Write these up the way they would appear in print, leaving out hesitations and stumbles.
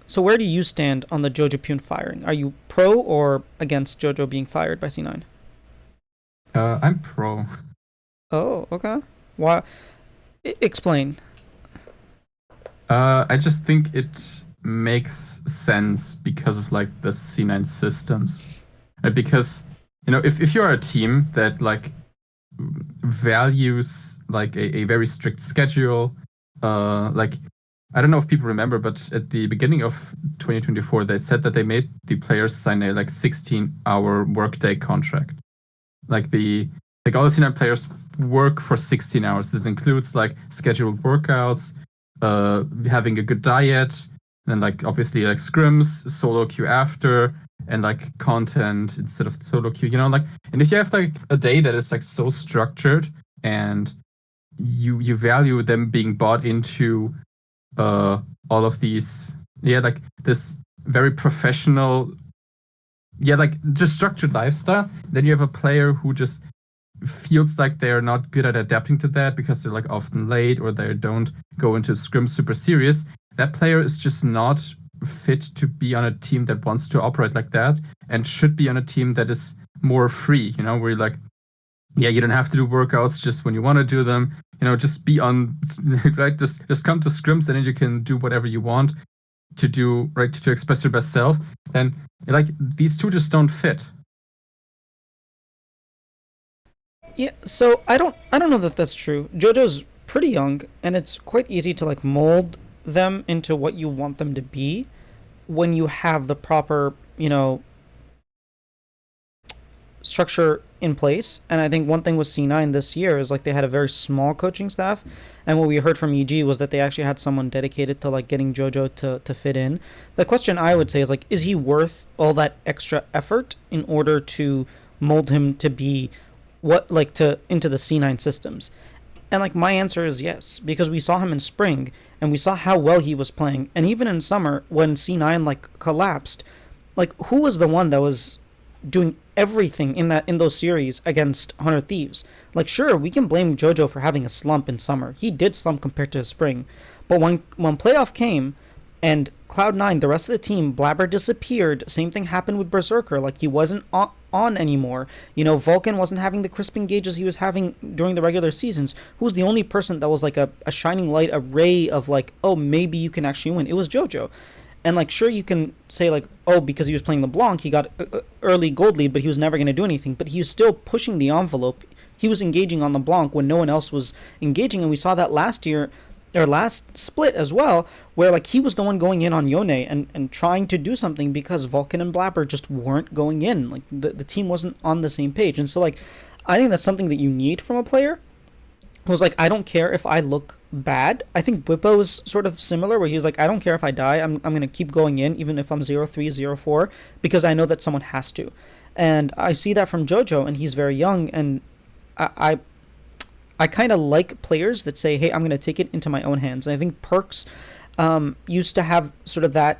So where do you stand on the JoJo Pune firing? Are you pro or against JoJo being fired by C9? I'm pro. Oh, okay. Why? Explain. I just think it makes sense because of like the C9 systems. Because if you're a team that like values like a very strict schedule, like I don't know if people remember, but at the beginning of 2024, they said that they made the players sign a like 16-hour workday contract. Like all the C9 players work for 16 hours. This includes like scheduled workouts, having a good diet, and like obviously like scrims, solo queue after, and like content instead of solo queue. Like, and if you have like a day that is like so structured and you value them being bought into all of these, yeah, like this very professional, yeah, like just structured lifestyle, then you have a player who just feels like they're not good at adapting to that because they're like often late or they don't go into scrim super serious. That player is just not fit to be on a team that wants to operate like that and should be on a team that is more free, where you're like, yeah, you don't have to do workouts just when you want to do them. Just be on, right? Just come to scrims and then you can do whatever you want to do, right? To express your best self. And like these two just don't fit. Yeah, so I don't know that that's true. JoJo's pretty young, and it's quite easy to like mold them into what you want them to be when you have the proper, structure in place. And I think one thing with C9 this year is like they had a very small coaching staff. And what we heard from EG was that they actually had someone dedicated to like getting JoJo to fit in. The question I would say is like, is he worth all that extra effort in order to mold him to be what like to into the C9 systems? And like my answer is yes, because we saw him in spring and we saw how well he was playing. And even in summer when C9 like collapsed, like who was the one that was doing everything in those series against 100 Thieves? Like sure, we can blame JoJo for having a slump in summer. He did slump compared to spring. But when playoff came and Cloud9, the rest of the team, Blabber disappeared. Same thing happened with Berserker. Like he wasn't on anymore. Vulcan wasn't having the crisp engages he was having during the regular seasons. Who was the only person that was like a shining light, a ray of like, oh, maybe you can actually win? It was JoJo. And like, sure, you can say like, oh, because he was playing LeBlanc, he got early gold lead, but he was never going to do anything. But he was still pushing the envelope. He was engaging on LeBlanc when no one else was engaging, and we saw that last year, or last split as well, where like he was the one going in on Yone and trying to do something because Vulcan and Blabber just weren't going in. Like the team wasn't on the same page. And so like, I think that's something that you need from a player was like, I don't care if I look bad. I think Bwipo is sort of similar, where he's like, I don't care if I die. I'm going to keep going in, even if I'm 0-3, 0-4, because I know that someone has to. And I see that from JoJo, and he's very young. And I, I kind of like players that say, hey, I'm going to take it into my own hands. And I think Perks used to have sort of that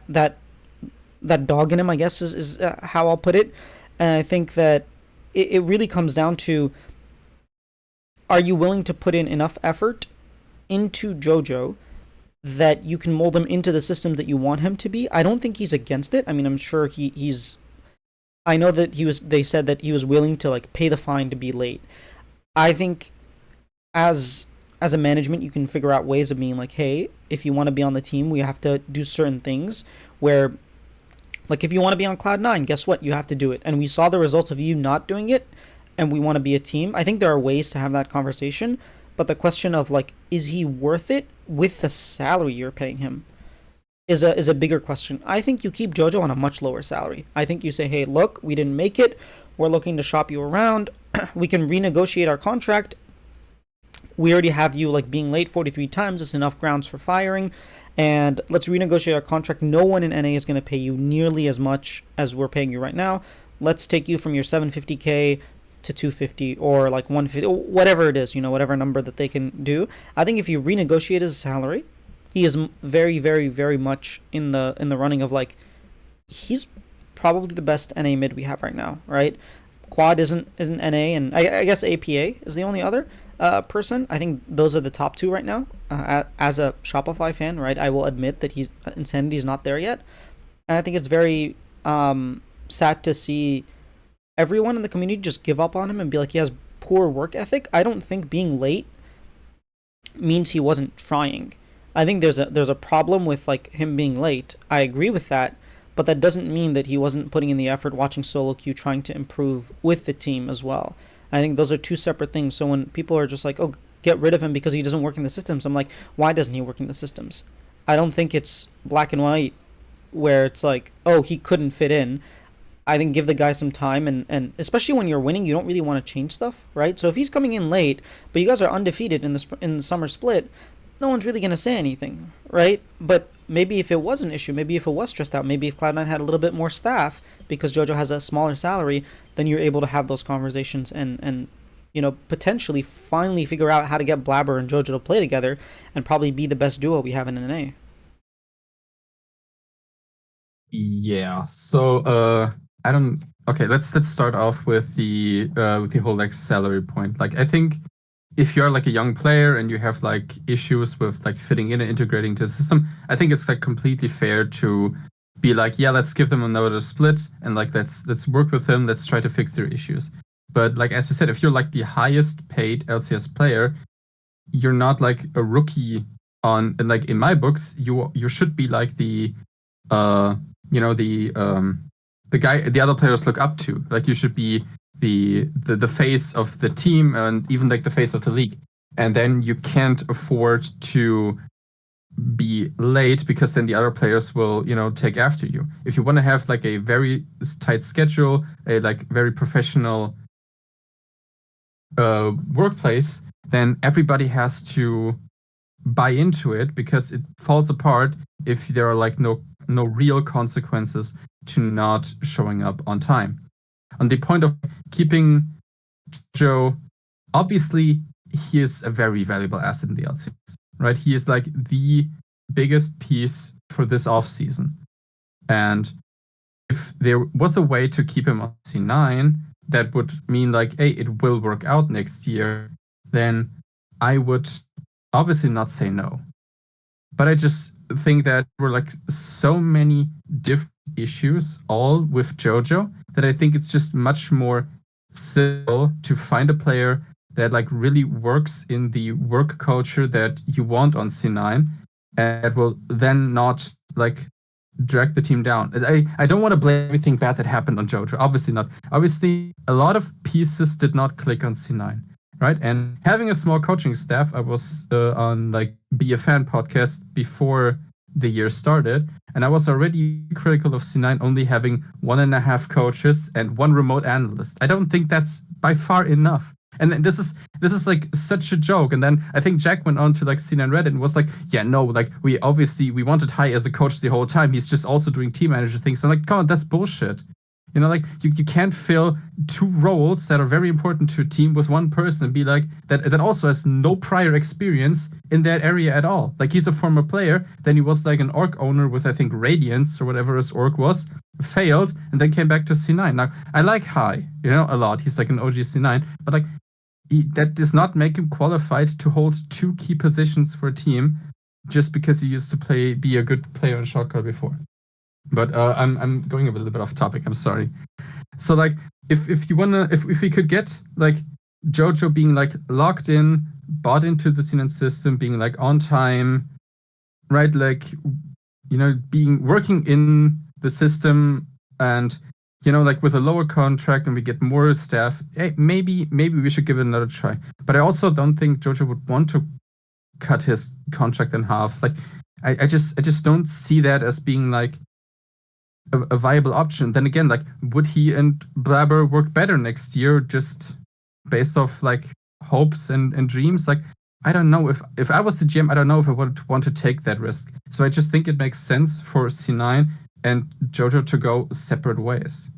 dog in him, I guess, is how I'll put it. And I think that it really comes down to, are you willing to put in enough effort into JoJo that you can mold him into the system that you want him to be? I don't think he's against it. I mean, I'm sure he's. I know that he was. They said that he was willing to like pay the fine to be late. I think as a management, you can figure out ways of being like, hey, if you want to be on the team, we have to do certain things. Where, like, if you want to be on Cloud9, guess what? You have to do it. And we saw the results of you not doing it, and we want to be a team. I think there are ways to have that conversation, but the question of like, is he worth it with the salary you're paying him is a bigger question. I think you keep JoJo on a much lower salary. I think you say, hey, look, we didn't make it. We're looking to shop you around. We can renegotiate our contract. We already have you like being late 43 times. It's enough grounds for firing. And let's renegotiate our contract. No one in NA is going to pay you nearly as much as we're paying you right now. Let's take you from your 750K to 250 or like 150, whatever it is, whatever number that they can do. I think if you renegotiate his salary, he is very, very, very much in the running of like, he's probably the best NA mid we have right now, right? Quad isn't NA, and I guess APA is the only other. person. I think those are the top two right now. As a Shopify fan, right, I will admit that he's Insanity's not there yet, and I think it's very sad to see everyone in the community just give up on him and be like he has poor work ethic. I don't think being late means he wasn't trying. I think there's a problem with like him being late. I agree with that, but that doesn't mean that he wasn't putting in the effort watching solo queue trying to improve with the team as well. I think those are two separate things. So when people are just like, "Oh, get rid of him because he doesn't work in the systems," I'm like, "Why doesn't he work in the systems?" I don't think it's black and white where it's like, "Oh, he couldn't fit in." I think give the guy some time, and especially when you're winning, you don't really want to change stuff, right? So if he's coming in late, but you guys are undefeated in the summer split, no one's really gonna say anything, right? But maybe if it was an issue, maybe if it was stressed out, maybe if Cloud9 had a little bit more staff because JoJo has a smaller salary, then you're able to have those conversations and potentially finally figure out how to get Blabber and JoJo to play together and probably be the best duo we have in NA. Yeah. So I don't. Okay, let's start off with the whole like salary point. Like I think if you're like a young player and you have like issues with like fitting in and integrating to the system, I think it's like completely fair to be like, yeah, let's give them another split and like let's work with them, let's try to fix their issues. But like as you said, if you're like the highest paid LCS player, you're not like a rookie on, and like in my books, you should be like the uh the guy the other players look up to. Like you should be the face of the team and even like the face of the league. And then you can't afford to be late because then the other players will, take after you. If you want to have like a very tight schedule, a like very professional workplace, then everybody has to buy into it because it falls apart if there are like no real consequences to not showing up on time. On the point of keeping Joe, obviously he is a very valuable asset in the LCS, right? He is like the biggest piece for this offseason. And if there was a way to keep him on C9, that would mean like, hey, it will work out next year, then I would obviously not say no. But I just think that there were like so many different issues all with JoJo that I think it's just much more simple to find a player that like really works in the work culture that you want on C9 and that will then not like drag the team down. I don't want to blame everything bad that happened on JoJo. Obviously not. Obviously, a lot of pieces did not click on C9, right? And having a small coaching staff, I was on like Be a Fan podcast before the year started, and I was already critical of C9 only having 1.5 coaches and 1 remote analyst. I don't think that's by far enough. And this is like such a joke. And then I think Jack went on to like C9 Reddit and was like, yeah, no, like we wanted Hai as a coach the whole time. He's just also doing team manager things. I'm like, God, that's bullshit. Like you can't fill 2 roles that are very important to a team with 1 person and be like that also has no prior experience in that area at all. Like he's a former player, then he was like an org owner with I think Radiance or whatever his org was, failed, and then came back to C9. Now I like Hai, a lot. He's like an OG C9, but like that does not make him qualified to hold 2 key positions for a team just because he used to be a good player in Shotgun before. But I'm going a little bit off topic. I'm sorry. So like, if we could get like JoJo being like locked in, bought into the CNN system, being like on time, right? Like, being working in the system and like with a lower contract and we get more staff. Hey, maybe we should give it another try. But I also don't think JoJo would want to cut his contract in half. Like, I just don't see that as being like a viable option. Then again, like, would he and Blabber work better next year just based off like hopes and dreams? Like, I don't know. If I was the GM, I don't know if I would want to take that risk. So I just think it makes sense for C9 and JoJo to go separate ways.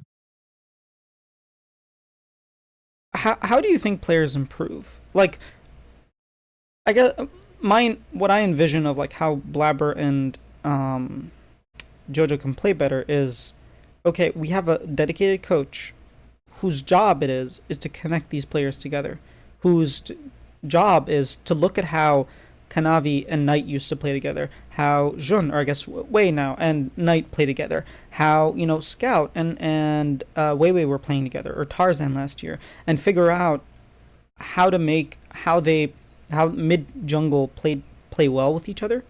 How do you think players improve? Like, I guess what I envision of like how Blabber and JoJo can play better is, okay, we have a dedicated coach whose job it is to connect these players together, whose job is to look at how Kanavi and Knight used to play together, how Jun, or I guess Wei now, and Knight play together, how Scout and Wei Wei were playing together, or Tarzan last year, and figure out how to make how mid jungle play well with each other,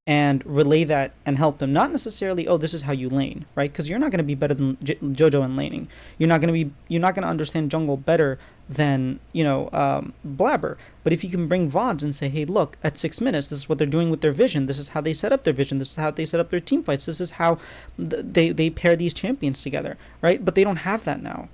and relay that and help them. Not necessarily, oh, this is how you lane, right? Because you're not going to be better than JoJo in laning. You're not going to understand jungle better than Blabber. But if you can bring VODs and say, hey, look, at 6 minutes, this is what they're doing with their vision. This is how they set up their vision. This is how they set up their team fights. This is how they pair these champions together, right? But they don't have that now,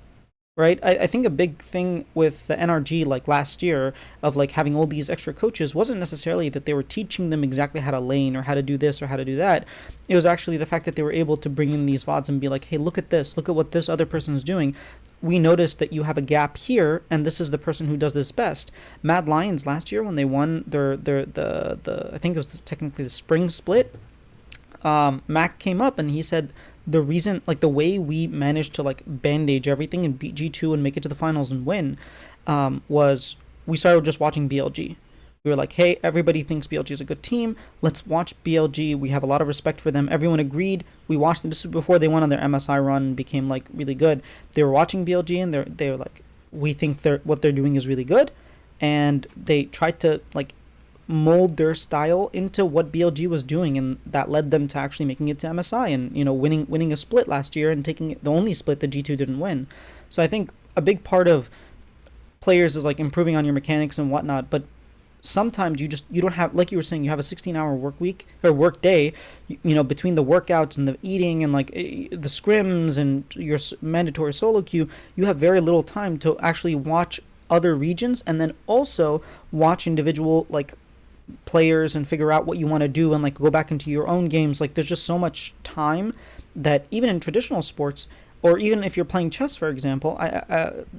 right? I think a big thing with the NRG like last year of like having all these extra coaches wasn't necessarily that they were teaching them exactly how to lane or how to do this or how to do that. It was actually the fact that they were able to bring in these VODs and be like, hey, look at this, look at what this other person is doing. We noticed that you have a gap here, and this is the person who does this best. Mad Lions last year when they won the I think it was technically the spring split, Mac came up and he said the reason, like the way we managed to like bandage everything and beat G2 and make it to the finals and win, was we started just watching BLG. We were like, hey, everybody thinks BLG is a good team. Let's watch BLG. We have a lot of respect for them. Everyone agreed. We watched them. This was before they went on their MSI run and became like really good. They were watching BLG and they were like, we think what they're doing is really good, and they tried to like mold their style into what BLG was doing, and that led them to actually making it to MSI and winning a split last year and taking the only split that G2 didn't win. So I think a big part of players is like improving on your mechanics and whatnot, but sometimes you don't have, like you were saying, you have a 16-hour work week or work day, between the workouts and the eating and like the scrims and your mandatory solo queue. You have very little time to actually watch other regions and then also watch individual like players and figure out what you want to do and like go back into your own games. Like there's just so much time that even in traditional sports, or even if you're playing chess, for example,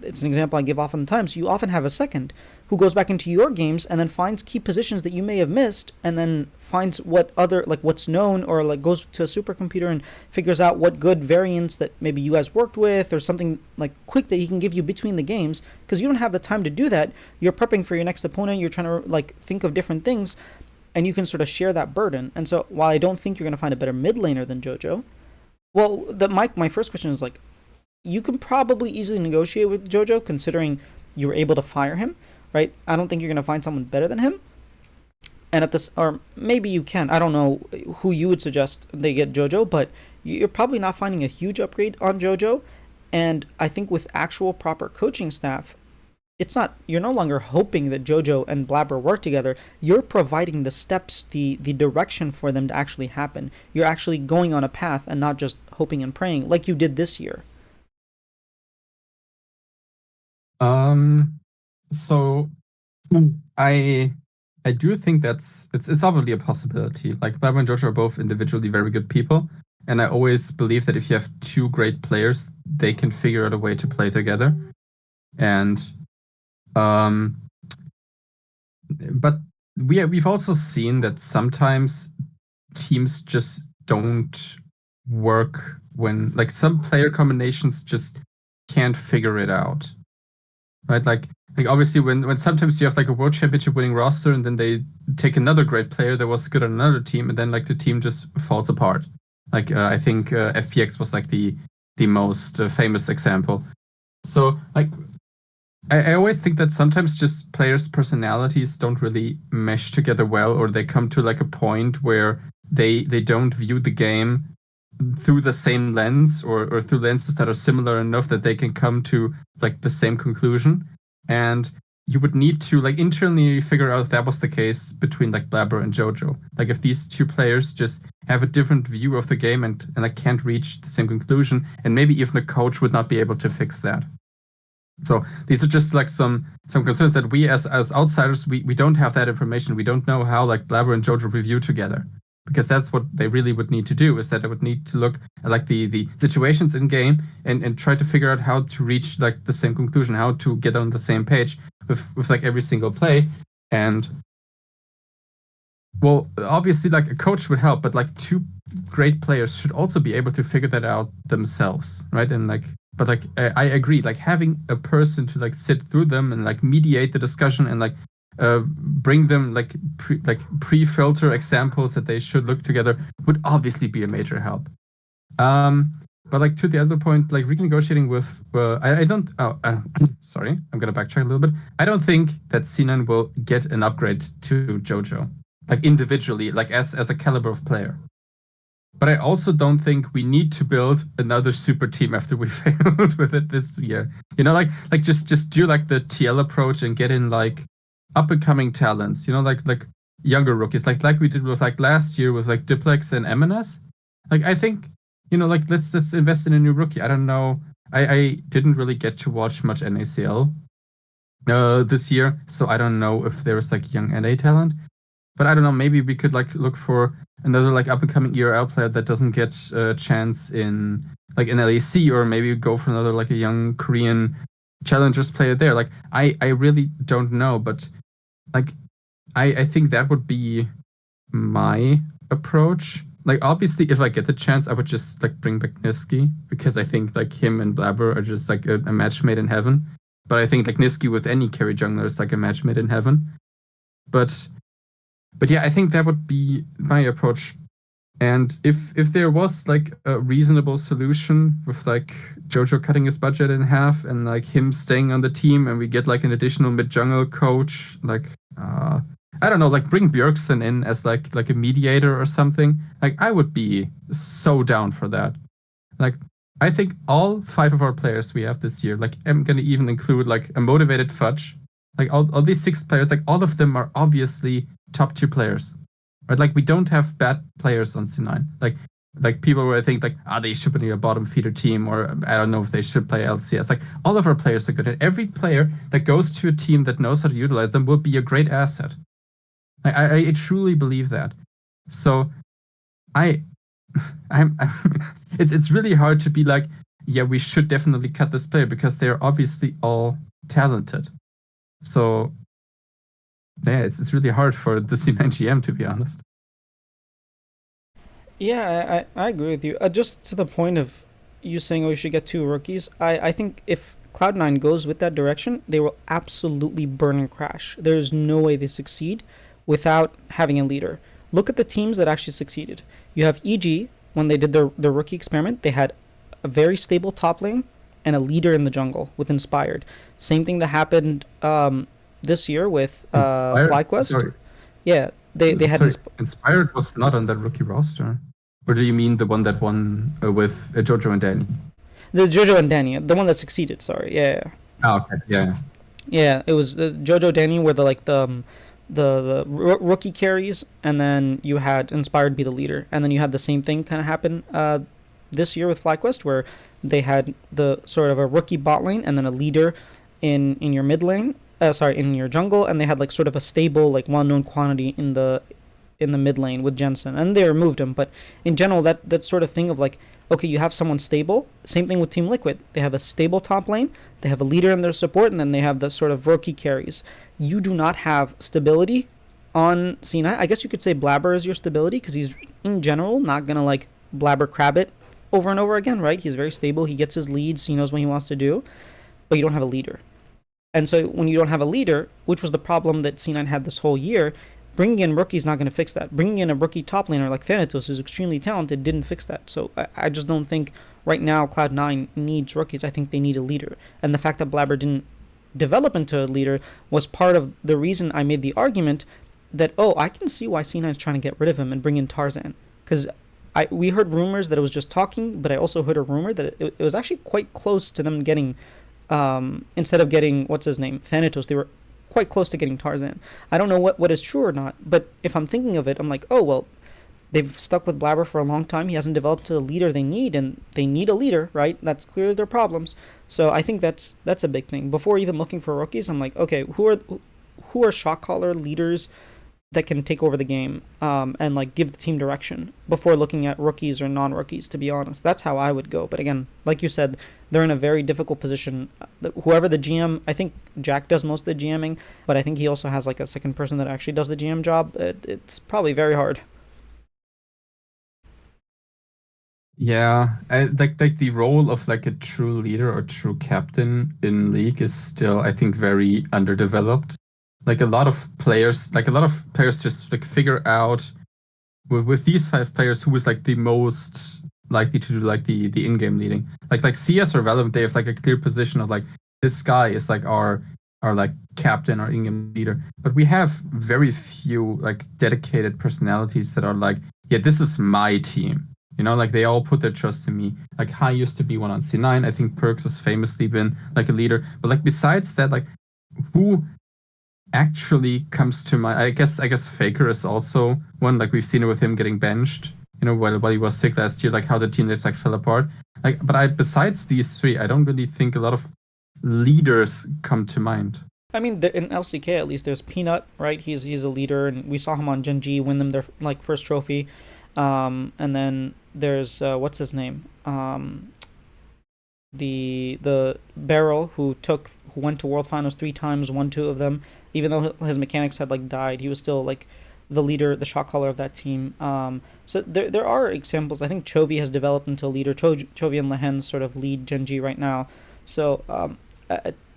it's an example I give oftentimes. You often have a second who goes back into your games and then finds key positions that you may have missed, and then finds what other like what's known, or like goes to a supercomputer and figures out what good variants that maybe you guys worked with, or something like quick that he can give you between the games, because you don't have the time to do that. You're prepping for your next opponent. You're trying to like think of different things, and you can sort of share that burden. And so while I don't think you're going to find a better mid laner than JoJo, well, my first question is like, you can probably easily negotiate with JoJo considering you were able to fire him, right? I don't think you're gonna find someone better than him. And at this, or maybe you can. I don't know who you would suggest they get JoJo, but you're probably not finding a huge upgrade on JoJo. And I think with actual proper coaching staff, it's not, you're no longer hoping that JoJo and Blabber work together. You're providing the steps, the direction for them to actually happen. You're actually going on a path and not just hoping and praying like you did this year. So I do think it's obviously a possibility. Like Blabber and JoJo are both individually very good people, and I always believe that if you have two great players, they can figure out a way to play together. And but we've also seen that sometimes teams just don't work when like some player combinations just can't figure it out, right? Like obviously when sometimes you have like a world championship winning roster and then they take another great player that was good on another team and then like the team just falls apart. Like I think FPX was like the most famous example. So like I always think that sometimes just players' personalities don't really mesh together well, or they come to like a point where they don't view the game through the same lens, or through lenses that are similar enough that they can come to like the same conclusion. And you would need to like internally figure out if that was the case between like Blabber and JoJo. Like if these two players just have a different view of the game and like can't reach the same conclusion, and maybe even the coach would not be able to fix that. So these are just like some concerns that we as outsiders, we don't have that information. We don't know how like Blabber and JoJo review together, because that's what they really would need to do, is that they would need to look at like the situations in game and try to figure out how to reach like the same conclusion, how to get on the same page with like every single play. And well, obviously like a coach would help, but like two great players should also be able to figure that out themselves, right? And like, but like I agree, like having a person to like sit through them and like mediate the discussion and like bring them like pre-filter examples that they should look together would obviously be a major help. But like to the other point, like renegotiating with, I don't. Sorry, I'm gonna backtrack a little bit. I don't think that C9 will get an upgrade to JoJo, like individually, like as a caliber of player. But I also don't think we need to build another super team after we failed with it this year. You know, like just do like the TL approach and get in like up and coming talents. You know, like younger rookies, like we did with like last year with like Diplex and MNS. Like I think, you know, like let's invest in a new rookie. I don't know. I didn't really get to watch much NACL this year, so I don't know if there's like young NA talent. But I don't know. Maybe we could like look for another like up and coming ERL player that doesn't get a chance in like an LEC, or maybe go for another like a young Korean challengers player there. Like I really don't know, but like I think that would be my approach. Like obviously, if I get the chance, I would just like bring back Niski, because I think like him and Blabber are just like a match made in heaven. But I think like Niski with any carry jungler is like a match made in heaven. But yeah, I think that would be my approach. And if there was like a reasonable solution with like JoJo cutting his budget in half and like him staying on the team, and we get like an additional mid jungle coach, like I don't know, like bring Bjergsen in as like a mediator or something. Like I would be so down for that. Like I think all 5 of our players we have this year, like I'm gonna even include like a motivated Fudge. Like all these 6 players, like all of them are obviously top tier players. Right? Like we don't have bad players on C9. Like people where I think like, they should be a bottom feeder team, or I don't know if they should play LCS. Like all of our players are good. And every player that goes to a team that knows how to utilize them will be a great asset. I truly believe that. So I'm it's really hard to be like, yeah, we should definitely cut this player, because they're obviously all talented. So yeah, it's really hard for the C9 GM, to be honest. Yeah, I agree with you. Just to the point of you saying, oh, we should get 2 rookies, I think if Cloud9 goes with that direction, they will absolutely burn and crash. There's no way they succeed without having a leader. Look at the teams that actually succeeded. You have EG, when they did their rookie experiment, they had a very stable top lane and a leader in the jungle with Inspired. Same thing that happened this year with Inspired? FlyQuest. Sorry. Yeah, they had Sorry, Inspired was not on that rookie roster. Or do you mean the one that won with JoJo and Danny? the JoJo and Danny, the one that succeeded. Sorry, yeah, Oh, okay. Yeah. yeah. It was JoJo Danny were the like the rookie carries, and then you had Inspired be the leader, and then you had the same thing kind of happen this year with FlyQuest, where they had the sort of a rookie bot lane and then a leader in your mid lane. Sorry, in your jungle, and they had like sort of a stable, like well-known quantity in the mid lane with Jensen, and they removed him. But in general, that sort of thing of like, okay, you have someone stable. Same thing with Team Liquid. They have a stable top lane. They have a leader in their support, and then they have the sort of rookie carries. You do not have stability on C9. I guess you could say Blabber is your stability, because he's in general not gonna like Blabber crab it over and over again, right? He's very stable. He gets his leads. He knows what he wants to do, but you don't have a leader. And so when you don't have a leader, which was the problem that C9 had this whole year, bringing in rookie is not going to fix that. Bringing in a rookie top laner like Thanatos is extremely talented, didn't fix that. So I just don't think right now Cloud9 needs rookies. I think they need a leader. And the fact that Blabber didn't develop into a leader was part of the reason I made the argument that, oh, I can see why C9 is trying to get rid of him and bring in Tarzan. Because we heard rumors that it was just talking, but I also heard a rumor that it was actually quite close to them getting instead of getting, what's his name, Thanatos, they were quite close to getting Tarzan. I don't know what is true or not, but if I'm thinking of it, I'm like, oh, well, they've stuck with Blabber for a long time. He hasn't developed to the leader they need, and they need a leader, right? That's clearly their problems. So I think that's a big thing. Before even looking for rookies, I'm like, okay, who are shot caller leaders that can take over the game and like give the team direction before looking at rookies or non-rookies, to be honest. That's how I would go. But again, like you said, they're in a very difficult position. Whoever the GM, I think Jack does most of the GMing, but I think he also has like a second person that actually does the GM job. It's probably very hard. Yeah, like the role of like a true leader or true captain in League is still, I think, very underdeveloped. like a lot of players just like figure out with these 5 players who is like the most likely to do like the in-game leading. Like CS or Valorant, they have like a clear position of like this guy is like our like captain or in-game leader. But we have very few like dedicated personalities that are like, yeah, this is my team. Like they all put their trust in me. Like Hai used to be one on C9. I think Perks has famously been like a leader. But like besides that, like who actually comes to mind? I guess Faker is also one. Like we've seen it with him getting benched. While he was sick last year, like how the team just like fell apart. Like, but besides these three, I don't really think a lot of leaders come to mind. I mean, in LCK at least, there's Peanut, right? He's a leader, and we saw him on Gen G win them their like first trophy. And then there's what's his name? The Barrel who went to World Finals 3 times, won 2 of them. Even though his mechanics had like died, he was still like the leader, the shot caller of that team. So there are examples. I think Chovy has developed into a leader. Chovy and Lehen sort of lead Gen G right now. So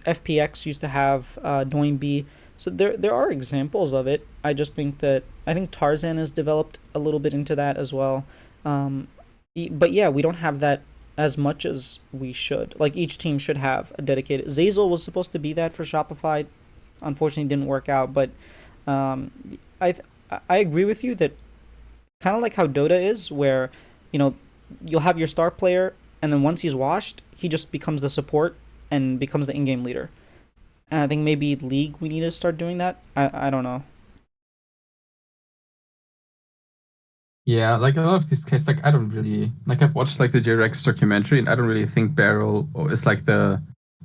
FPX used to have Doinb. So there are examples of it. I think Tarzan has developed a little bit into that as well. But yeah, we don't have that as much as we should. Like each team should have a dedicated. Zazel was supposed to be that for Shopify. Unfortunately, didn't work out. But um, I th- I agree with you that kind of like how Dota is, where you know you'll have your star player, and then once he's washed, he just becomes the support and becomes the in-game leader. And I think maybe League we need to start doing that. I don't know. Yeah, like a lot of these cases, like I don't really like. I've watched like the J-Rex documentary, and I don't really think Barrel is like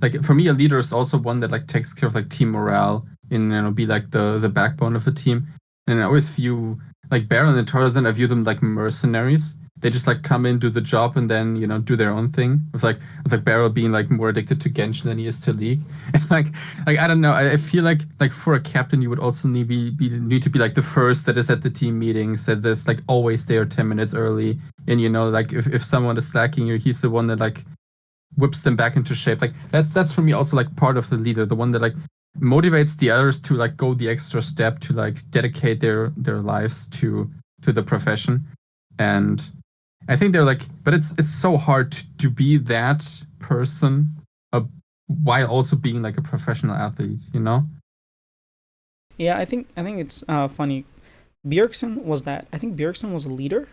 like for me a leader is also one that like takes care of like team morale and be like the backbone of a team. And I always view like Barrel and Tarzan, I view them like mercenaries. They just like come in, do the job, and then do their own thing. With like Barrel being like more addicted to Genshin than he is to League. And like I don't know. I feel like for a captain, you would also need to be like the first that is at the team meetings, that's like always there 10 minutes early. And like if someone is slacking, he's the one that like whips them back into shape. Like that's for me also like part of the leader, the one that like motivates the others to like go the extra step to like dedicate their lives to the profession. And I think they're like, but it's so hard to be that person uh, while also being like a professional athlete. Yeah, I think it's funny. Bjergsen was that. I think Bjergsen was a leader,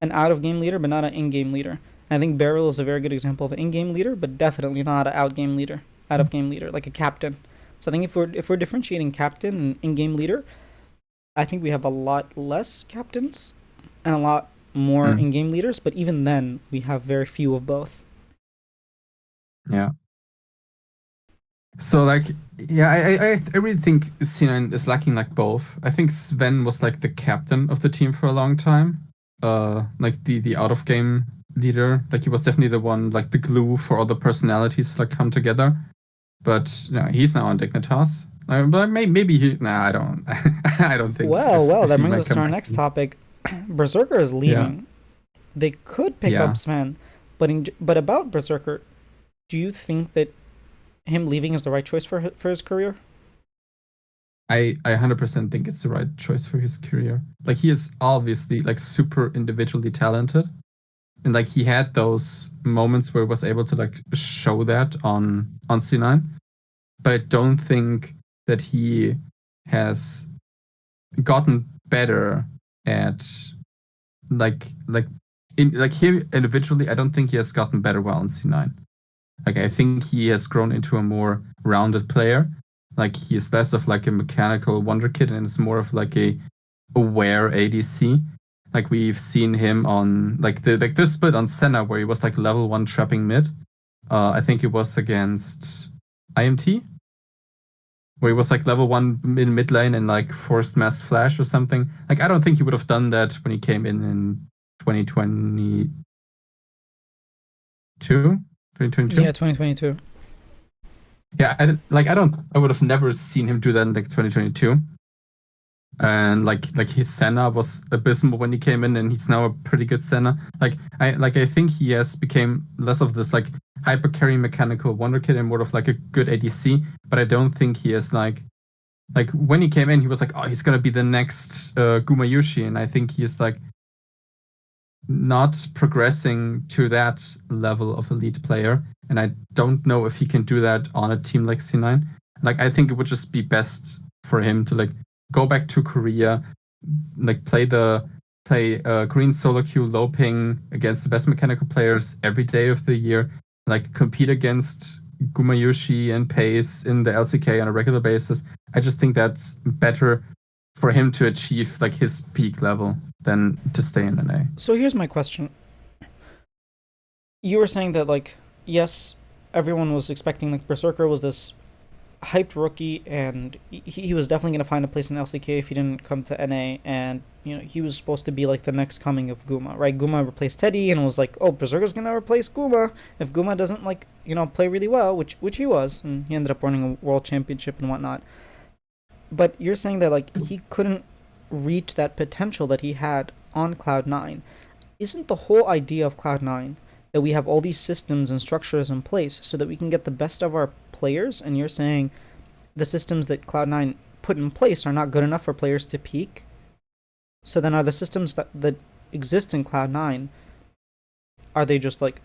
an out of game leader, but not an in game leader. I think Beryl is a very good example of an in game leader, but definitely not an out game leader, out of game leader, like a captain. So I think if we're differentiating captain and in game leader, I think we have a lot less captains and a lot more Mm, in game leaders. But even then, we have very few of both. yeah. So like, yeah, I really think C9 is lacking like both. I think Sven was like the captain of the team for a long time. Like the out of game leader. Like he was definitely the one, like the glue for all the personalities to like come together. But he's now on Dignitas. But maybe he. Nah, I don't. I don't think Well, if that he brings might us to come our back. next topic. Berserker is Yeah, leaving. They could pick yeah. up Sven, but about Berserker, do you think that him leaving is the right choice for his career? I 100% think it's the right choice for his career. Like he is obviously like super individually talented, and like he had those moments where he was able to like show that on C9. But I don't think that he has gotten better at like in like him individually. I don't think he has gotten better while on C9. Like I think he has grown into a more rounded player. Like he is less of like a mechanical wonder kid and it's more of like a aware ADC. Like we've seen him on like this split on Senna where he was like level 1 trapping mid. I think it was against IMT where he was like level 1 in mid lane and like forced mass flash or something. Like I don't think he would have done that when he came in 2022, 2022. Yeah, 2022. Yeah, I would have never seen him do that in like 2022. And like his Senna was abysmal when he came in, and he's now a pretty good Senna. I think he has became less of this like hyper carry mechanical wonder kid and more of like a good ADC. But I don't think he has like like when he came in, he was like, oh, he's gonna be the next Gumayushi, and I think he's like not progressing to that level of elite player. And I don't know if he can do that on a team like C9. Like, I think it would just be best for him to like go back to Korea, like play green solo queue low ping against the best mechanical players every day of the year, like compete against Gumayushi and Pace in the LCK on a regular basis. I just think that's better for him to achieve like his peak level than to stay in NA. So here's my question. You were saying that like yes, everyone was expecting like Berserker was this hyped rookie, and he was definitely going to find a place in LCK if he didn't come to NA, and you know he was supposed to be like the next coming of Guma, right? Guma replaced Teddy, and was like, oh, Berserker's going to replace Guma if Guma doesn't like play really well, which he was, and he ended up winning a world championship and whatnot. But you're saying that like he couldn't reach that potential that he had on Cloud9. Isn't the whole idea of Cloud9 that we have all these systems and structures in place so that we can get the best of our players? And you're saying the systems that Cloud9 put in place are not good enough for players to peak? So then are the systems that exist in Cloud9, are they just like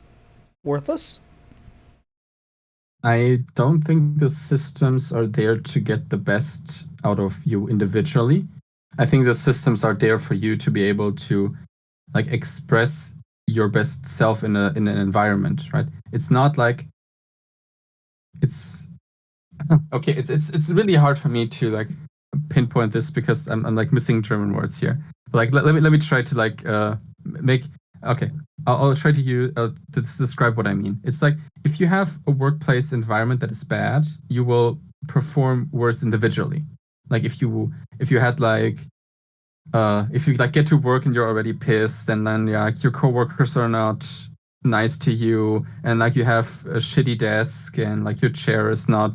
worthless? I don't think the systems are there to get the best out of you individually. I think the systems are there for you to be able to like express your best self in an environment, right? It's not like it's okay. It's really hard for me to like pinpoint this because I'm like missing German words here. But, like let me try to like make okay. I'll try to use to describe what I mean. It's like if you have a workplace environment that is bad, you will perform worse individually. Like if you had like if you like get to work and you're already pissed, and then yeah, like, your coworkers are not nice to you, and like you have a shitty desk, and like your chair is not,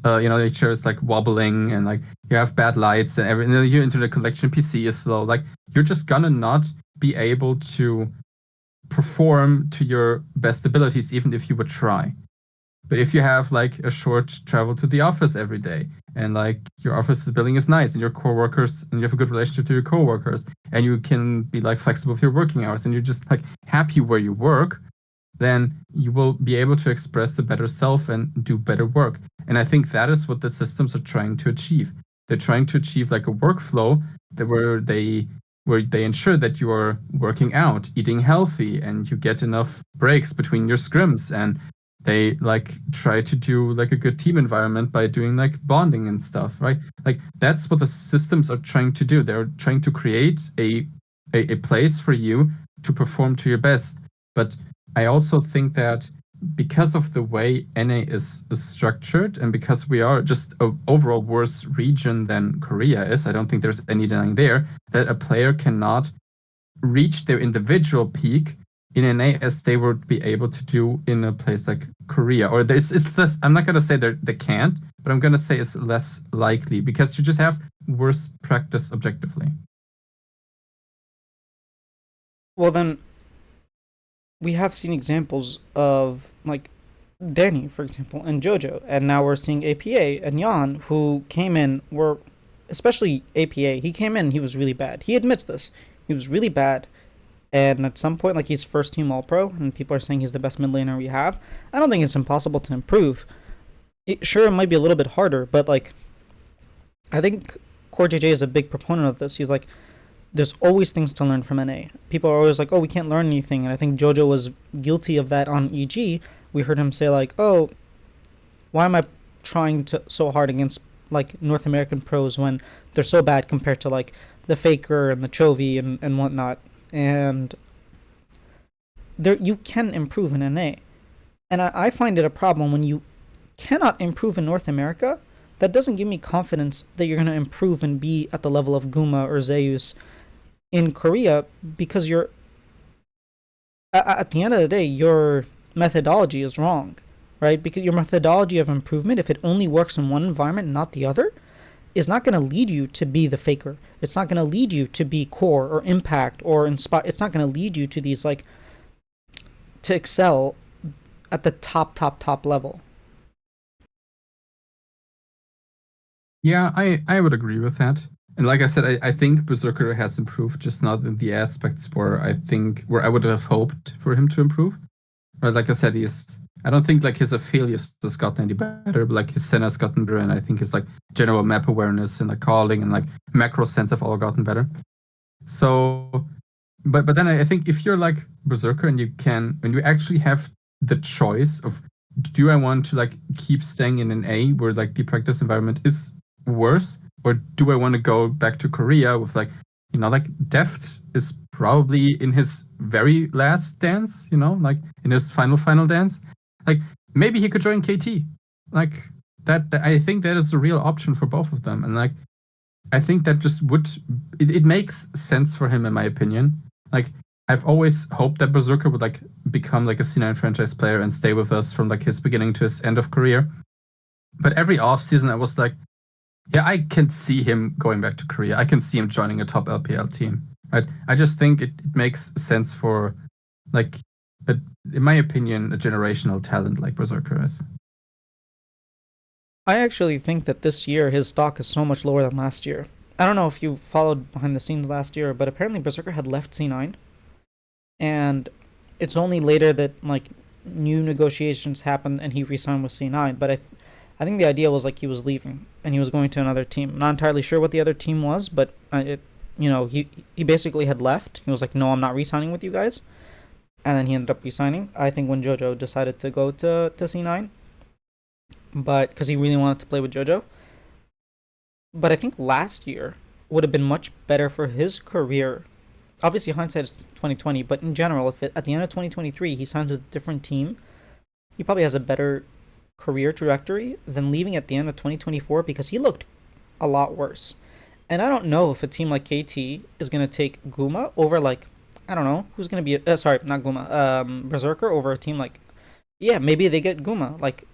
your chair is like wobbling, and like you have bad lights, and everything. Your internet connection PC is slow. Like you're just gonna not be able to perform to your best abilities, even if you would try. But if you have like a short travel to the office every day, and like your office building is nice, and your coworkers, and you have a good relationship to your coworkers, and you can be like flexible with your working hours, and you're just like happy where you work, then you will be able to express a better self and do better work. And I think that is what the systems are trying to achieve. They're trying to achieve like a workflow that where they ensure that you are working out, eating healthy, and you get enough breaks between your scrims, and they like try to do like a good team environment by doing like bonding and stuff, right? Like that's what the systems are trying to do. They're trying to create a place for you to perform to your best. But I also think that because of the way NA is structured, and because we are just an overall worse region than Korea is, I don't think there's any denying there that a player cannot reach their individual peak in NA as they would be able to do in a place like Korea. Or it's less, I'm not going to say they can't, but I'm going to say it's less likely because you just have worse practice objectively. Well, then we have seen examples of like Danny, for example, and JoJo, and now we're seeing APA and Jan, who came in, were especially APA. He came in, he was really bad. He admits this. He was really bad, and at some point, like he's first team All Pro, and people are saying he's the best mid laner we have. I don't think it's impossible to improve. Sure, it might be a little bit harder, but like I think Core JJ is a big proponent of this. He's like, there's always things to learn from NA. People are always like, oh, we can't learn anything. And I think JoJo was guilty of that on EG. We heard him say like, oh, why am I trying to so hard against like North American pros when they're so bad compared to like the Faker and the Chovy and whatnot. And there you can improve in NA. And I find it a problem when you cannot improve in North America. That doesn't give me confidence that you're going to improve and be at the level of Guma or Zeus in Korea, because you're at the end of the day your methodology is wrong, right? Because your methodology of improvement, if it only works in one environment and not the other, is not going to lead you to be the Faker. It's not going to lead you to be Core or Impact or Inspire. It's not going to lead you to these like to excel at the top level. Yeah, I would agree with that. And like I said, I think Berserker has improved, just not in the aspects where I would have hoped for him to improve. But like I said, I don't think like his Aphelios has gotten any better, but like his Senna has gotten better, and I think his like general map awareness and like calling and like macro sense have all gotten better. So but then I think if you're like Berserker and when you actually have the choice of, do I want to like keep staying in an A where like the practice environment is worse, or do I want to go back to Korea with like, like Deft is probably in his very last dance, like in his final dance, like maybe he could join KT, like that I think that is a real option for both of them, and like I think that just it makes sense for him in my opinion. Like I've always hoped that Berserker would like become like a C9 franchise player and stay with us from like his beginning to his end of career. But every offseason I was like, yeah, I can see him going back to Korea. I can see him joining a top LPL team. Right? I just think it makes sense for like in my opinion, a generational talent like Berserker is. I actually think that this year his stock is so much lower than last year. I don't know if you followed behind the scenes last year, but apparently Berserker had left C9, and it's only later that like new negotiations happened and he re-signed with C9. But I think the idea was like he was leaving and he was going to another team. I'm not entirely sure what the other team was, but he basically had left. He was like, no, I'm not re-signing with you guys, and then he ended up re-signing. I think when JoJo decided to go to C9, but because he really wanted to play with JoJo. But I think last year would have been much better for his career. Obviously, hindsight is 2020, but in general, if at the end of 2023 he signs with a different team, he probably has a better career trajectory than leaving at the end of 2024 because he looked a lot worse. And I don't know if a team like KT is going to take Guma over like, I don't know, who's going to be, sorry, not Guma, Berserker over a team like, yeah, maybe they get Guma. Like,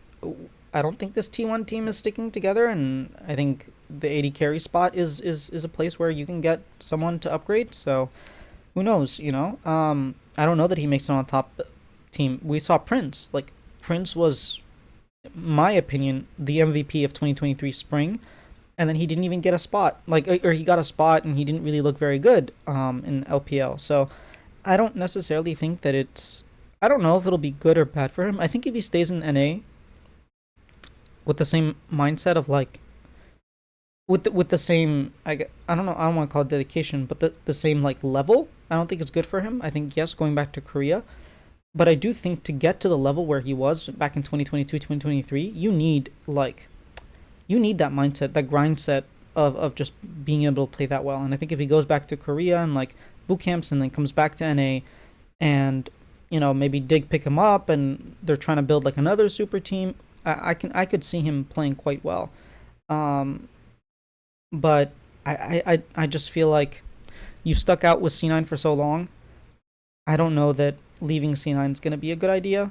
I don't think this T1 team is sticking together, and I think the 80 carry spot is a place where you can get someone to upgrade. So who knows, I don't know that he makes it on top team. We saw Prince. Like, Prince was, my opinion, the MVP of 2023 spring, and then he didn't even get a spot. Like, or he got a spot and he didn't really look very good in LPL. So I don't necessarily think that I don't know if it'll be good or bad for him. I think if he stays in NA with the same mindset of like with the same I don't know, I don't want to call it dedication, but the same like level, I don't think it's good for him. I think yes, going back to Korea, but I do think to get to the level where he was back in 2022 2023, you need that mindset, that grind set of just being able to play that well. And I think if he goes back to Korea and like boot camps and then comes back to NA, and maybe Dig pick him up and they're trying to build like another super team, I could see him playing quite well. But I just feel like you've stuck out with C9 for so long. I don't know that leaving C9 is going to be a good idea.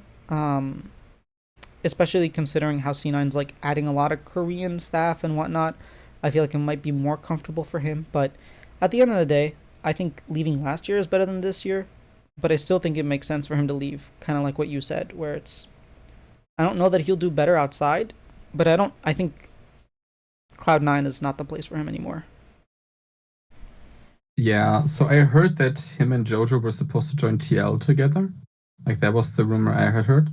Especially considering how C9's like adding a lot of Korean staff and whatnot. I feel like it might be more comfortable for him. But at the end of the day, I think leaving last year is better than this year. But I still think it makes sense for him to leave. Kind of like what you said, where I don't know that he'll do better outside, but I think Cloud9 is not the place for him anymore. Yeah, so I heard that him and JoJo were supposed to join TL together. Like that was the rumor I had heard.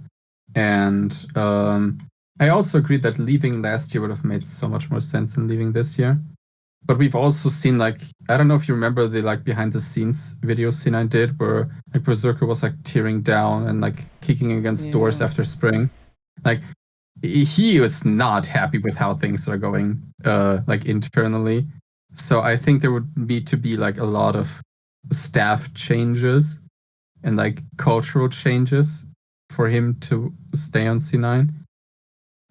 And I also agreed that leaving last year would have made so much more sense than leaving this year. But we've also seen like, I don't know if you remember the like behind the scenes videos C9 did where like Berserker was like tearing down and like kicking against doors after spring. Like he was not happy with how things are going like internally. So I think there would need to be like a lot of staff changes and like cultural changes for him to stay on C9.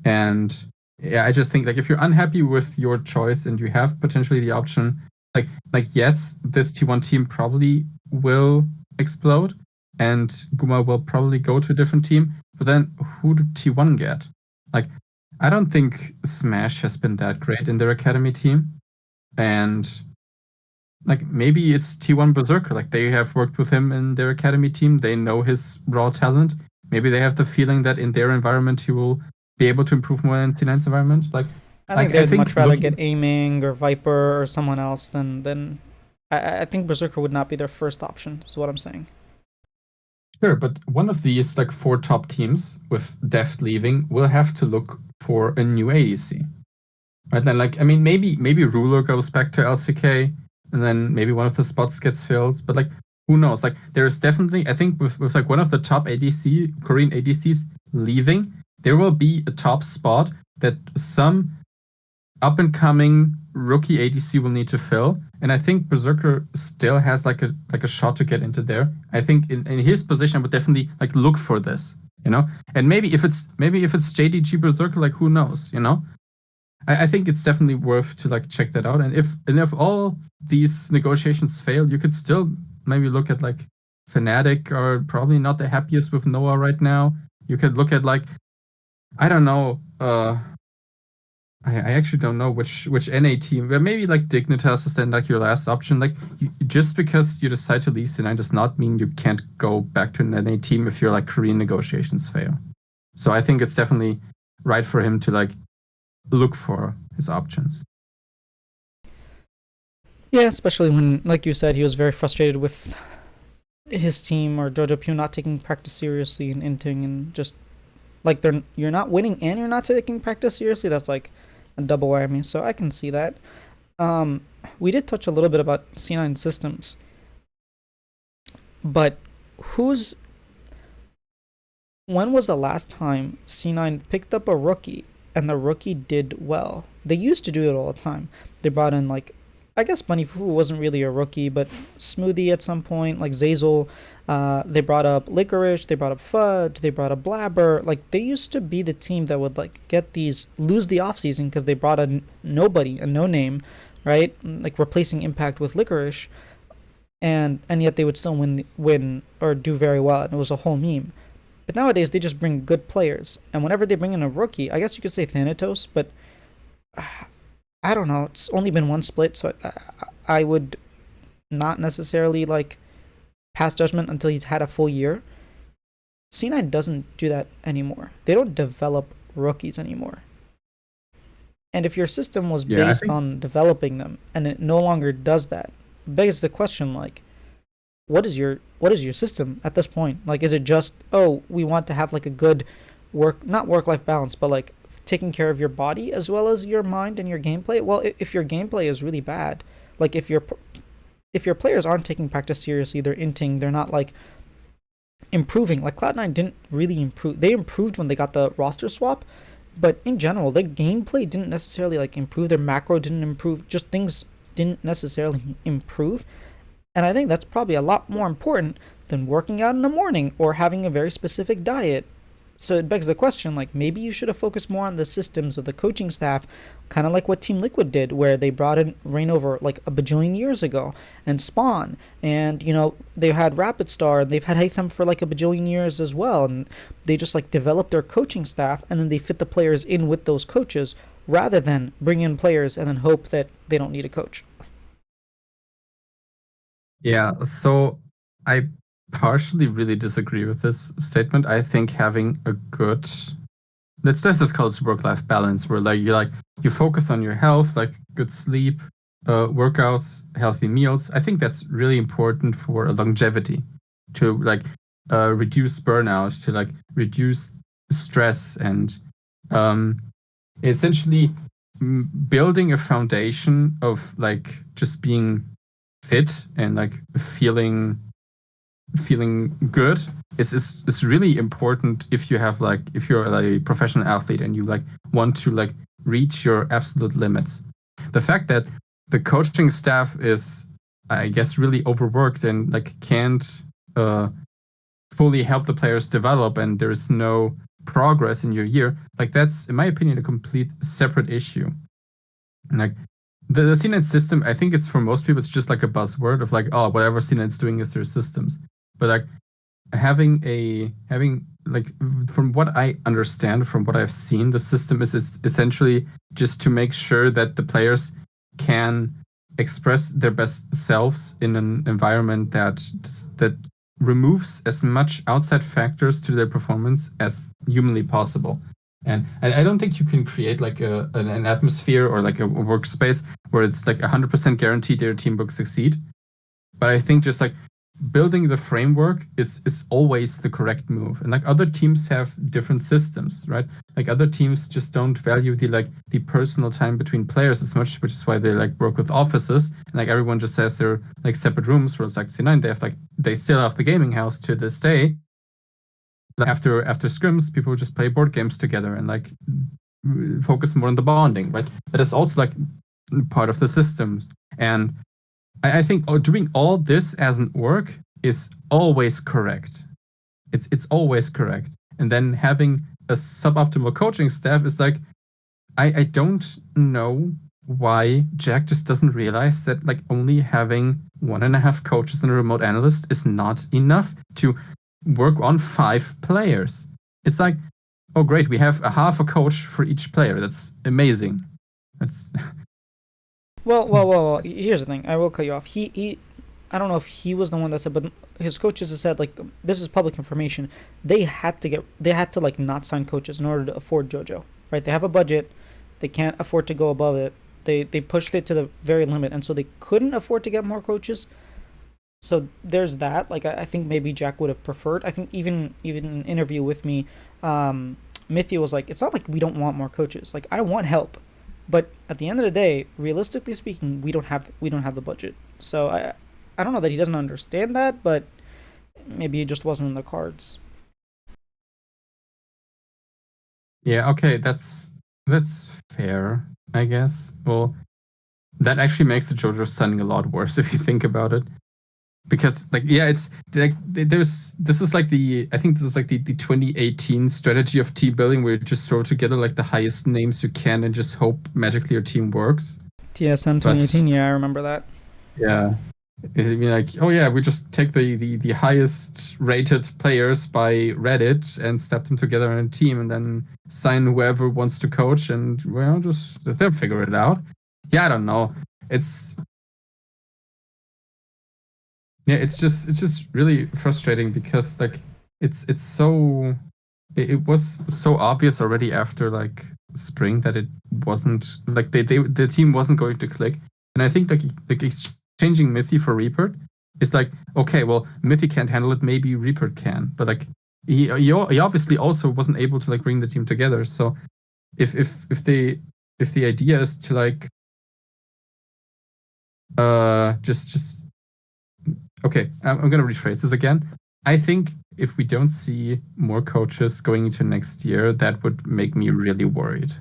And yeah, I just think like if you're unhappy with your choice and you have potentially the option, like yes, this T1 team probably will explode and Guma will probably go to a different team, but then who do T1 get? Like I don't think Smash has been that great in their academy team. And like maybe it's T1 Berserker, like they have worked with him in their academy team, they know his raw talent. Maybe they have the feeling that in their environment he will be able to improve more in C9's environment. Like I think Like I they'd much think rather get looking aiming or Viper or someone else than I think Berserker would not be their first option, is what I'm saying. sure, but one of these like four top teams with Deft leaving will have to look for a new ADC. Right then, like I mean, maybe Ruler goes back to LCK, and then maybe one of the spots gets filled. But like, who knows? Like, there's definitely, I think, with like one of the top ADC Korean ADCs leaving, there will be a top spot that some up and coming rookie ADC will need to fill. And I think Berserker still has like a shot to get into there. I think in his position, I would definitely like look for this, you know. And maybe if it's JDG Berserker, like who knows, you know. I think it's definitely worth to like check that out. And if all these negotiations fail, you could still maybe look at like Fnatic are probably not the happiest with Noah right now. You could look at like I don't know. I actually don't know which NA team. But maybe like Dignitas is then like your last option. Like just because you decide to leave C9 does not mean you can't go back to an NA team if your like Korean negotiations fail. So I think it's definitely right for him to like look for his options. Yeah, especially when, like you said, he was very frustrated with his team or JoJo Pew not taking practice seriously and inting and just like you're not winning and you're not taking practice seriously. That's like a double whammy. So I can see that. Um, we did touch a little bit about C9 systems, but who's when was the last time C9 picked up a rookie and the rookie did well? They used to do it all the time. They brought in like I guess Bunny Fu wasn't really a rookie, but Smoothie at some point, like Zazel. They brought up Licorice, they brought up Fudge, they brought up Blabber. Like they used to be the team that would like get these lose the offseason because they brought a nobody, a no name, right? Like replacing Impact with Licorice, and yet they would still win or do very well, and it was a whole meme. But nowadays they just bring good players, and whenever they bring in a rookie, I guess you could say Thanatos, but I don't know. It's only been one split, so I would not necessarily like pass judgment until he's had a full year. C9 doesn't do that anymore. They don't develop rookies anymore. And if your system was Yeah, I based think on developing them and it no longer does that, begs the question like what is your system at this point? Like is it just oh, we want to have like a good not work life balance, but like taking care of your body as well as your mind and your gameplay? Well, if your gameplay is really bad, like if your players aren't taking practice seriously, they're inting, they're not like improving. Like Cloud9 didn't really improve. They improved when they got the roster swap, but in general, their gameplay didn't necessarily like improve. Their macro didn't improve. Just things didn't necessarily improve. And I think that's probably a lot more important than working out in the morning or having a very specific diet. So it begs the question, like maybe you should have focused more on the systems of the coaching staff, kind of like what Team Liquid did, where they brought in Reignover like a bajillion years ago, and Spawn, and they had Rapid Star, and they've had Haytham for like a bajillion years as well, and they just like developed their coaching staff, and then they fit the players in with those coaches, rather than bring in players and then hope that they don't need a coach. yeah. So I partially really disagree with this statement. I think having a good let's just call it work-life balance, where you focus on your health, like good sleep, workouts, healthy meals. I think that's really important for a longevity to like reduce burnout, to like reduce stress, and essentially building a foundation of like just being fit and like feeling good is really important if you're a professional athlete and you like want to like reach your absolute limits. The fact that the coaching staff is, I guess, really overworked and like can't fully help the players develop, and there's no progress in your year, like that's in my opinion a complete separate issue. And like the CNET system, I think it's for most people it's just like a buzzword of like, oh, whatever CNET's doing is their systems. But like having like from what I understand, from what I've seen, the system is essentially just to make sure that the players can express their best selves in an environment that removes as much outside factors to their performance as humanly possible. And I don't think you can create like an atmosphere or like a workspace where it's like 100% guaranteed your team will succeed. But I think just like building the framework is always the correct move. And like other teams have different systems, right? Like other teams just don't value the personal time between players as much, which is why they like work with offices. And like everyone just has their like separate rooms. Whereas like C9, they still have the gaming house to this day. After scrims, people just play board games together and like focus more on the bonding, right? That is also like part of the system. And I think doing all this as an org is always correct. It's always correct. And then having a suboptimal coaching staff is like, I don't know why Jack just doesn't realize that like only having 1.5 coaches and a remote analyst is not enough to work on 5 players. It's like, oh great, we have a half a coach for each player. That's amazing. That's Well. Here's the thing. I will cut you off. I don't know if he was the one that said, but his coaches have said like this is public information. They had to like not sign coaches in order to afford JoJo. Right? They have a budget. They can't afford to go above it. They pushed it to the very limit, and so they couldn't afford to get more coaches. So there's that. Like I think maybe Jack would have preferred. I think even in an interview with me, Mithy was like, it's not like we don't want more coaches. Like I want help, but at the end of the day, realistically speaking, we don't have the budget. So I don't know that he doesn't understand that, but maybe it just wasn't in the cards. yeah, okay, that's fair, I guess. Well, that actually makes the JoJo signing a lot worse if you think about it. Because like yeah, it's like this is like the 2018 strategy of team building where you just throw together like the highest names you can and just hope magically your team works. TSN 2018, yeah, I remember that. Yeah. It'd be like, oh yeah, we just take the highest rated players by Reddit and step them together in a team and then sign whoever wants to coach and well just they'll figure it out. Yeah, I don't know. It's just really frustrating because like it was so obvious already after like spring that it wasn't like the team wasn't going to click. And I think like exchanging Mithy for Reaper is like, okay, well Mithy can't handle it, maybe Reaper can. But like he obviously also wasn't able to like bring the team together. So if the idea is to like just okay, I'm going to rephrase this again. I think if we don't see more coaches going into next year, that would make me really worried.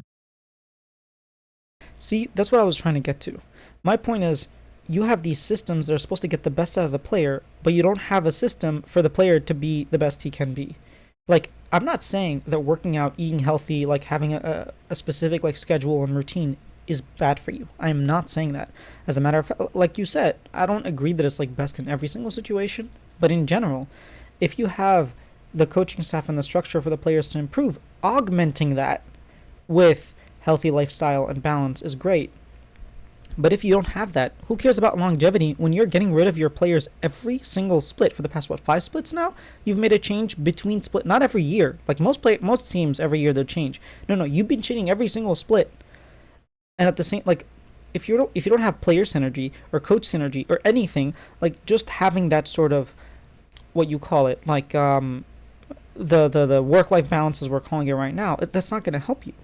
See, that's what I was trying to get to. My point is, you have these systems that are supposed to get the best out of the player, but you don't have a system for the player to be the best he can be. Like, I'm not saying that working out, eating healthy, like having a specific like schedule and routine is bad for you. I am not saying that. As a matter of fact, like you said, I don't agree that it's like best in every single situation, but in general, if you have the coaching staff and the structure for the players to improve, augmenting that with healthy lifestyle and balance is great. But if you don't have that, who cares about longevity when you're getting rid of your players every single split for the past 5 splits now? You've made a change between split, not every year. Like most teams every year they'll change. No, you've been changing every single split. And at the same like if you don't have player synergy or coach synergy or anything, like just having that sort of what you call it, like the work-life balance as we're calling it right now, that's not going to help you.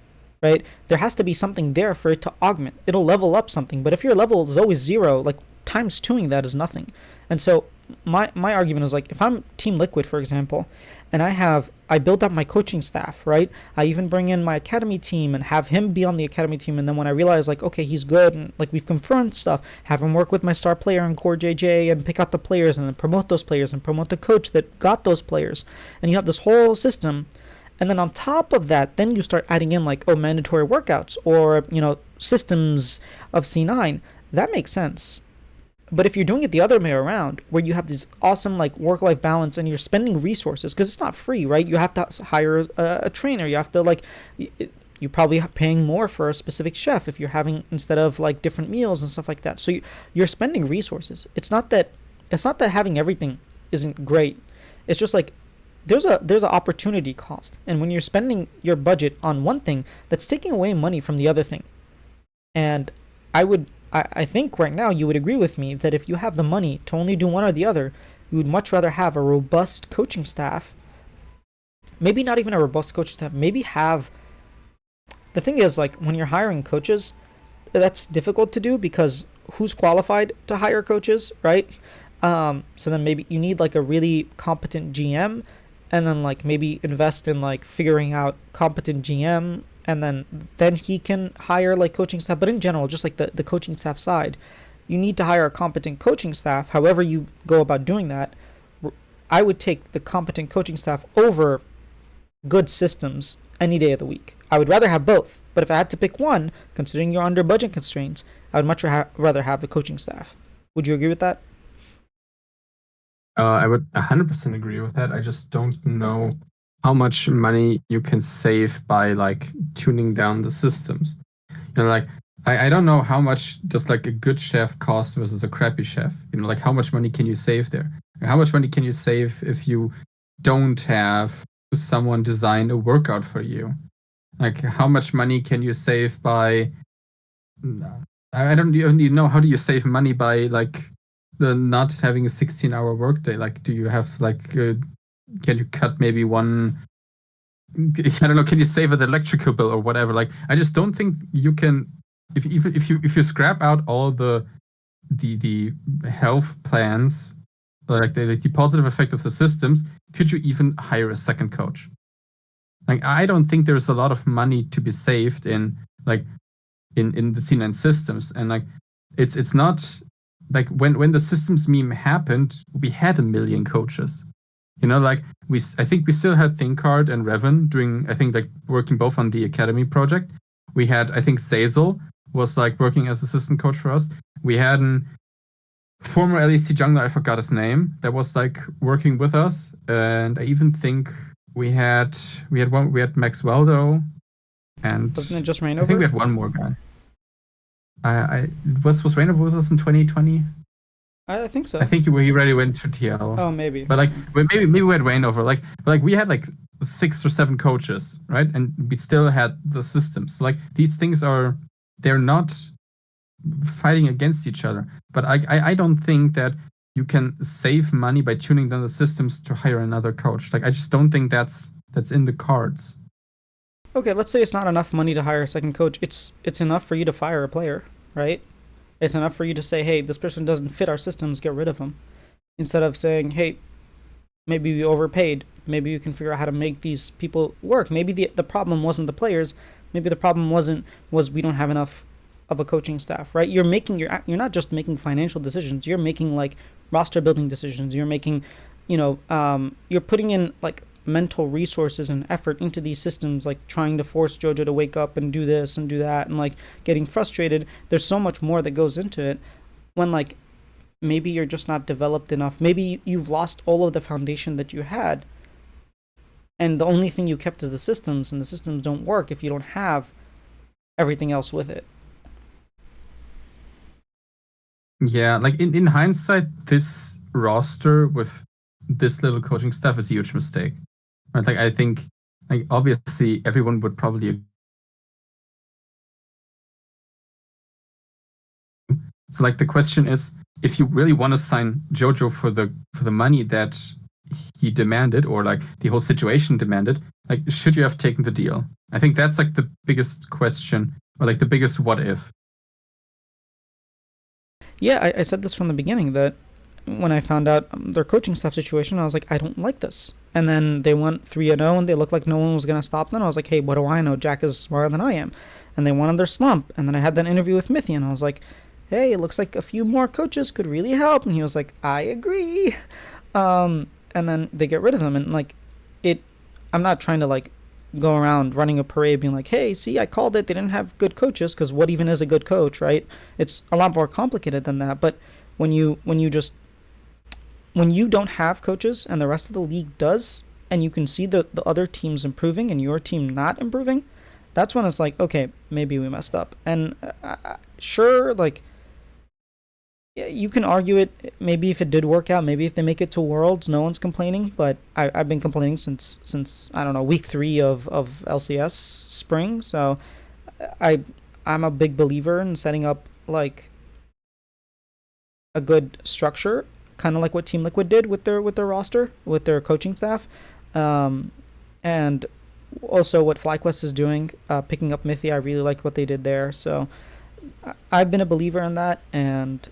Right? There has to be something there for it to augment. It'll level up something, but if your level is always 0, like times 2ing that is nothing. And so my argument is like if I'm Team Liquid, for example, and I build up my coaching staff, right? I even bring in my academy team and have him be on the academy team, and then when I realize like okay, he's good and like we've confirmed stuff, have him work with my star player in Core JJ and pick out the players and then promote those players and promote the coach that got those players. And you have this whole system. And then on top of that, then you start adding in like, mandatory workouts or, systems of C9. That makes sense. But if you're doing it the other way around, where you have this awesome like work-life balance and you're spending resources, because it's not free, right? You have to hire a trainer. You have to like, you're probably paying more for a specific chef if you're having, instead of like different meals and stuff like that. So you're spending resources. It's not that having everything isn't great. It's just like, there's a opportunity cost, and when you're spending your budget on one thing, that's taking away money from the other thing. And I think right now you would agree with me that if you have the money to only do one or the other, you would much rather have a robust coaching staff. Maybe not even a robust coaching staff. Maybe have, the thing is, like, when you're hiring coaches, that's difficult to do because who's qualified to hire coaches, right? So then maybe you need like a really competent GM, and then like maybe invest in like figuring out competent GM, and then he can hire like coaching staff. But in general, just like the coaching staff side, you need to hire a competent coaching staff. However you go about doing that, I would take the competent coaching staff over good systems any day of the week. I would rather have both, but if I had to pick one, considering you're under budget constraints, I would much rather have the coaching staff. Would you agree with that? I would 100% agree with that. I just don't know how much money you can save by like tuning down the systems. Like I don't know how much does like a good chef cost versus a crappy chef. Like how much money can you save there? How much money can you save if you don't have someone design a workout for you? Like how much money can you save by I don't even know, how do you save money by like the not having a 16-hour workday? Like do you have like can you cut maybe one, I don't know, can you save an electrical bill or whatever? Like I just don't think you can, if you scrap out all the health plans, like the positive effect of the systems, could you even hire a second coach? Like I don't think there's a lot of money to be saved in like in the C9 systems. And like it's not like when the systems meme happened, we had 1 million coaches. Like I think we still had ThinkCard and Revan doing, I think, like working both on the academy project. We had, I think, Zazel was like working as assistant coach for us. We had an former LEC jungler, I forgot his name, that was like working with us. And I even think we had Max Weldo, and Wasn't it just I think we Rainover? had one more guy. I was Rainover with us in 2020? I think I so. think he already went to TL. Oh, maybe. But like maybe we had Rainover. Like we had like 6 or 7 coaches, right? And we still had the systems. Like these things they're not fighting against each other. But I don't think that you can save money by tuning down the systems to hire another coach. Like I just don't think that's in the cards. Okay, let's say it's not enough money to hire a second coach. It's enough for you to fire a player, right? It's enough for you to say, hey, this person doesn't fit our systems, get rid of them. Instead of saying, hey, maybe we overpaid. Maybe you can figure out how to make these people work. Maybe the problem wasn't the players. Maybe the problem was we don't have enough of a coaching staff, right? You're not just making financial decisions. You're making like roster building decisions. You're making, you're putting in like mental resources and effort into these systems, like trying to force JoJo to wake up and do this and do that, and like getting frustrated. There's so much more that goes into it when like maybe you're just not developed enough. Maybe you've lost all of the foundation that you had, and the only thing you kept is the systems, and the systems don't work if you don't have everything else with it. Yeah, like in hindsight, this roster with this little coaching staff is a huge mistake. Right? Like I think, like obviously everyone would probably agree. So like the question is, if you really want to sign JoJo for the money that he demanded, or like the whole situation demanded, like should you have taken the deal? I think that's like the biggest question, or like the biggest what if. Yeah, I said this from the beginning that when I found out their coaching staff situation, I was like, I don't like this. And then they went 3-0 and they looked like no one was going to stop them. I was like, hey, what do I know? Jack is smarter than I am. And they went on their slump. And then I had that interview with Mithy and I was like, hey, it looks like a few more coaches could really help. And he was like, I agree. And then they get rid of them. And like, I'm not trying to like go around running a parade being like, hey, see, I called it. They didn't have good coaches, because what even is a good coach, right? It's a lot more complicated than that. But when you don't have coaches and the rest of the league does, and you can see the other teams improving and your team not improving, that's when it's like, okay, maybe we messed up. And sure, like Yeah, you can argue it. Maybe if it did work out, maybe if they make it to Worlds, no one's complaining. But I've been complaining since I don't know week 3 of LCS spring. So I I'm a big believer in setting up like a good structure, kind of like what Team Liquid did with their roster, with their coaching staff, um, and also what FlyQuest is doing, picking up Mithy. I really like what they did there. So I've been a believer in that, and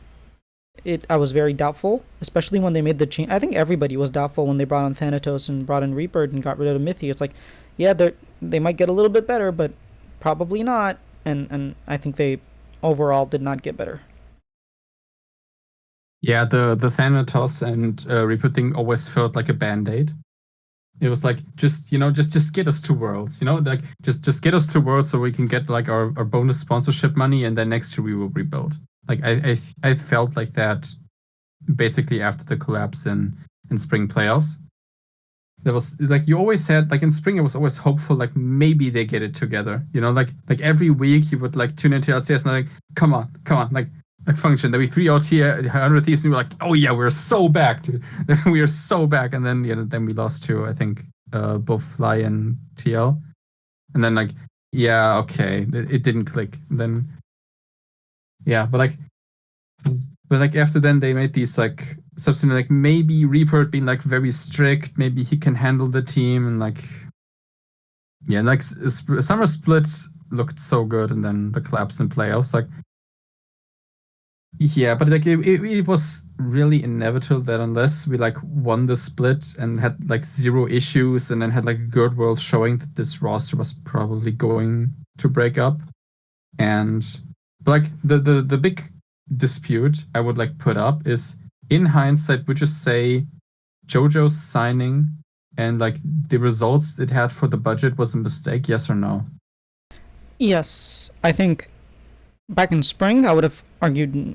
it I was very doubtful, especially when they made the change. I think everybody was doubtful when they brought on Thanatos and brought in Reaper and got rid of Mithy. It's like, yeah, they might get a little bit better, but probably not. And I think they overall did not get better. Yeah, the Thanatos and Reaper thing always felt like a band-aid. It was like just get us to Worlds, like just get us to Worlds so we can get like our bonus sponsorship money, and then next year we will rebuild. Like I felt like that basically after the collapse in spring playoffs. There was like you always had like in spring it was always hopeful like maybe they get it together. Like every week you would like tune into LCS and like come on like function. Then we 3 OT 100 Thieves and we were like, oh yeah, we're so back, dude. We are so back. And then then we lost to I think both Fly and TL. And then like yeah, okay, it didn't click. And then yeah, but like after then they made these like subsequent like maybe Reaper being like very strict, maybe he can handle the team and like yeah, like summer splits looked so good, and then the collapse in playoffs like yeah, but like it was really inevitable that unless we like won the split and had like zero issues and then had like a good world showing that this roster was probably going to break up. And but like the big dispute I would like put up is in hindsight, would you say JoJo's signing and like the results it had for the budget was a mistake? Yes or no? Yes, I think back in spring I would have argued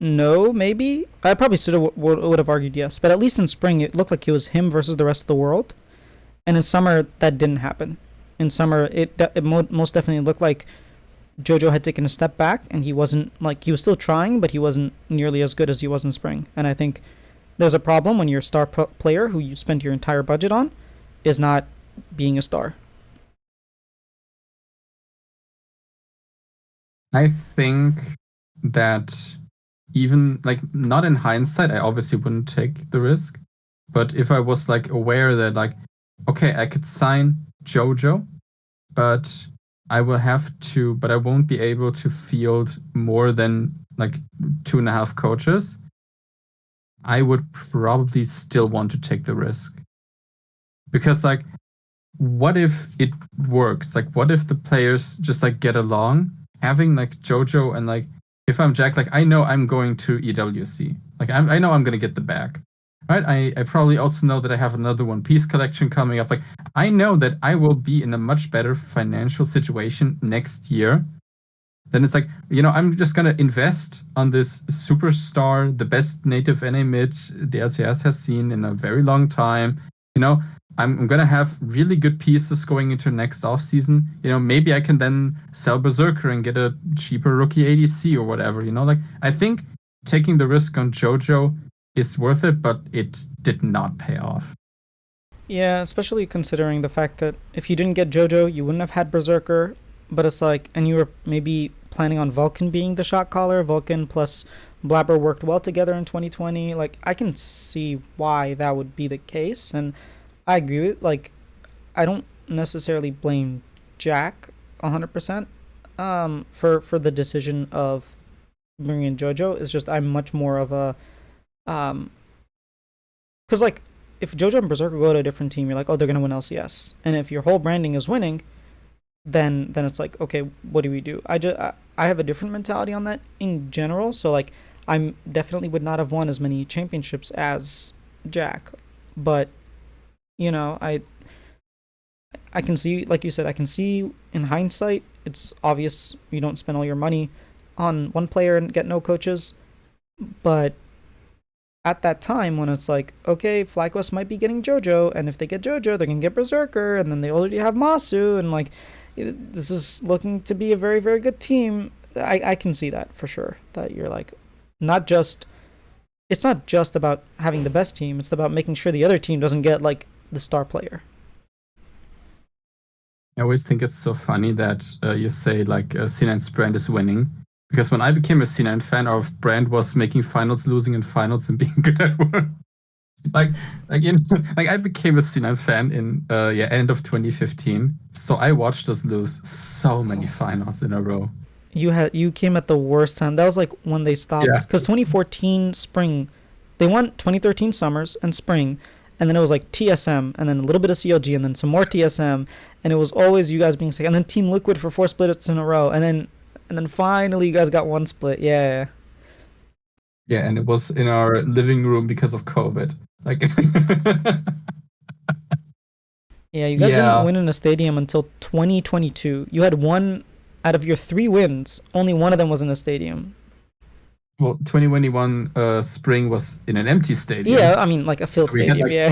no, maybe. I probably still would have argued yes, but at least in spring it looked like it was him versus the rest of the world, and in summer that didn't happen. In summer, most definitely looked like JoJo had taken a step back, and he wasn't like he was still trying, but he wasn't nearly as good as he was in spring. And I think there's a problem when your star player, who you spent your entire budget on, is not being a star. I think that even like not in hindsight, I obviously wouldn't take the risk. But if I was like aware that like, okay, I could sign JoJo, but but I won't be able to field more than like 2.5 coaches, I would probably still want to take the risk. Because like, what if it works? Like, what if the players just like get along? Having like JoJo and like, if I'm Jack, like I know I'm going to EWC. Like I know I'm gonna get the bag. Right? I probably also know that I have another One Piece collection coming up. Like I know that I will be in a much better financial situation next year. Then it's like, I'm just gonna invest on this superstar, the best native NA mid the LCS has seen in a very long time. You know, I'm gonna have really good pieces going into next off season. Maybe I can then sell Berserker and get a cheaper rookie ADC or whatever. Like I think taking the risk on JoJo is worth it, but it did not pay off. Yeah, especially considering the fact that if you didn't get JoJo, you wouldn't have had Berserker. But it's like, and you were maybe planning on Vulcan being the shot caller. Vulcan plus Blabber worked well together in 2020. Like, I can see why that would be the case. And I agree with, like, I don't necessarily blame Jack 100% for the decision of bringing in JoJo. It's just I'm much more of a, um, because, like, if JoJo and Berserker go to a different team, you're like, oh, they're going to win LCS. And if your whole branding is winning, then it's like, okay, what do we do? I have a different mentality on that in general. So like I'm definitely would not have won as many championships as Jack, but I can see, like you said, I can see in hindsight it's obvious you don't spend all your money on one player and get no coaches, but at that time when it's like, okay, FlyQuest might be getting JoJo, and if they get JoJo, they're gonna get Berserker, and then they already have Masu, and like, this is looking to be a very, very good team. I can see that for sure. That you're like, not just it's not just about having the best team. It's about making sure the other team doesn't get like the star player. I always think it's so funny that you say like C9's brand is winning. Because when I became a C9 fan, our brand was making finals, losing in finals, and being good at work. like, you know, like I became a C9 fan in end of 2015. So I watched us lose so many finals in a row. You came at the worst time. That was like when they stopped Yeah, because 2014 spring, they won 2013 summers and spring, and then it was like TSM and then a little bit of CLG and then some more TSM, and it was always you guys being sick and then Team Liquid for 4 splits in a row and then finally you guys got one split. Yeah. yeah, and it was in our living room because of COVID. Like, Yeah, you guys didn't yeah, win in a stadium until 2022. You had one out of your 3 wins, only one of them was in a stadium. well, 2021 spring was in an empty Yeah, stadium. I mean like a So filled stadium. Yeah.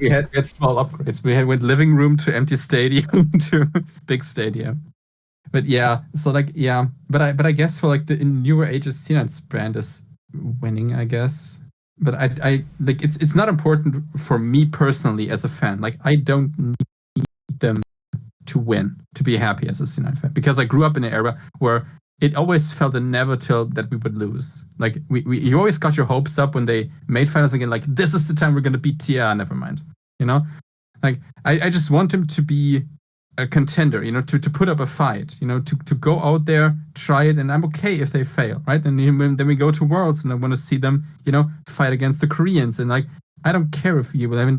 we had small upgrades. We had went living room to empty stadium to big stadium. But yeah, so like yeah, but I guess for like the in newer ages, CNET's brand is winning, I guess. But I like it's not important for me personally as a fan. Like I don't need them to win to be happy as a C9 fan because I grew up in an era where it always felt inevitable that we would lose. Like you always got your hopes up when they made finals again. Like this is the time we're gonna beat TR. Never mind, you know. Like I just want him to be a contender, you know, to put up a fight, you know, to go out there, try it, and I'm okay if they fail, right? And then we go to Worlds, and I want to see them, you know, fight against the Koreans, and like I don't care if you will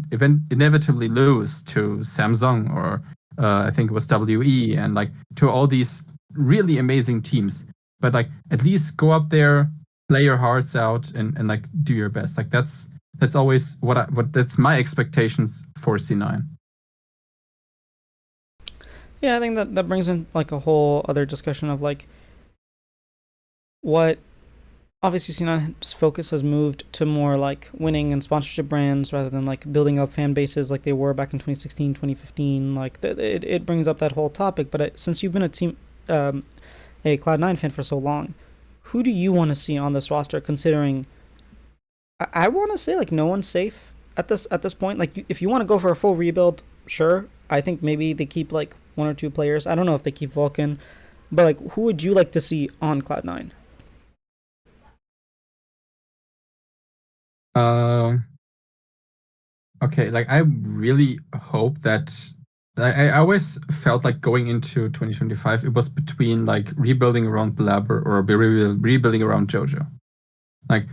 inevitably lose to Samsung or I think it was WE, and like to all these really amazing teams, but like at least go up there, play your hearts out, and like do your best. Like that's always what that's my expectations for C9. Yeah, I think that brings in like a whole other discussion of like what obviously C9's focus has moved to more like winning and sponsorship brands rather than like building up fan bases like they were back in 2016, 2015. Like it brings up that whole topic. But since you've been a Cloud9 fan for so long, who do you want to see on this roster? Considering I want to say like no one's safe at this point. Like if you want to go for a full rebuild, sure. I think maybe they keep like 1 or 2 players. I don't know if they keep Vulcan, but like who would you like to see on Cloud9? Um, okay, like I really hope that I always felt like going into 2025, it was between like rebuilding around Blabber or rebuilding around JoJo. Like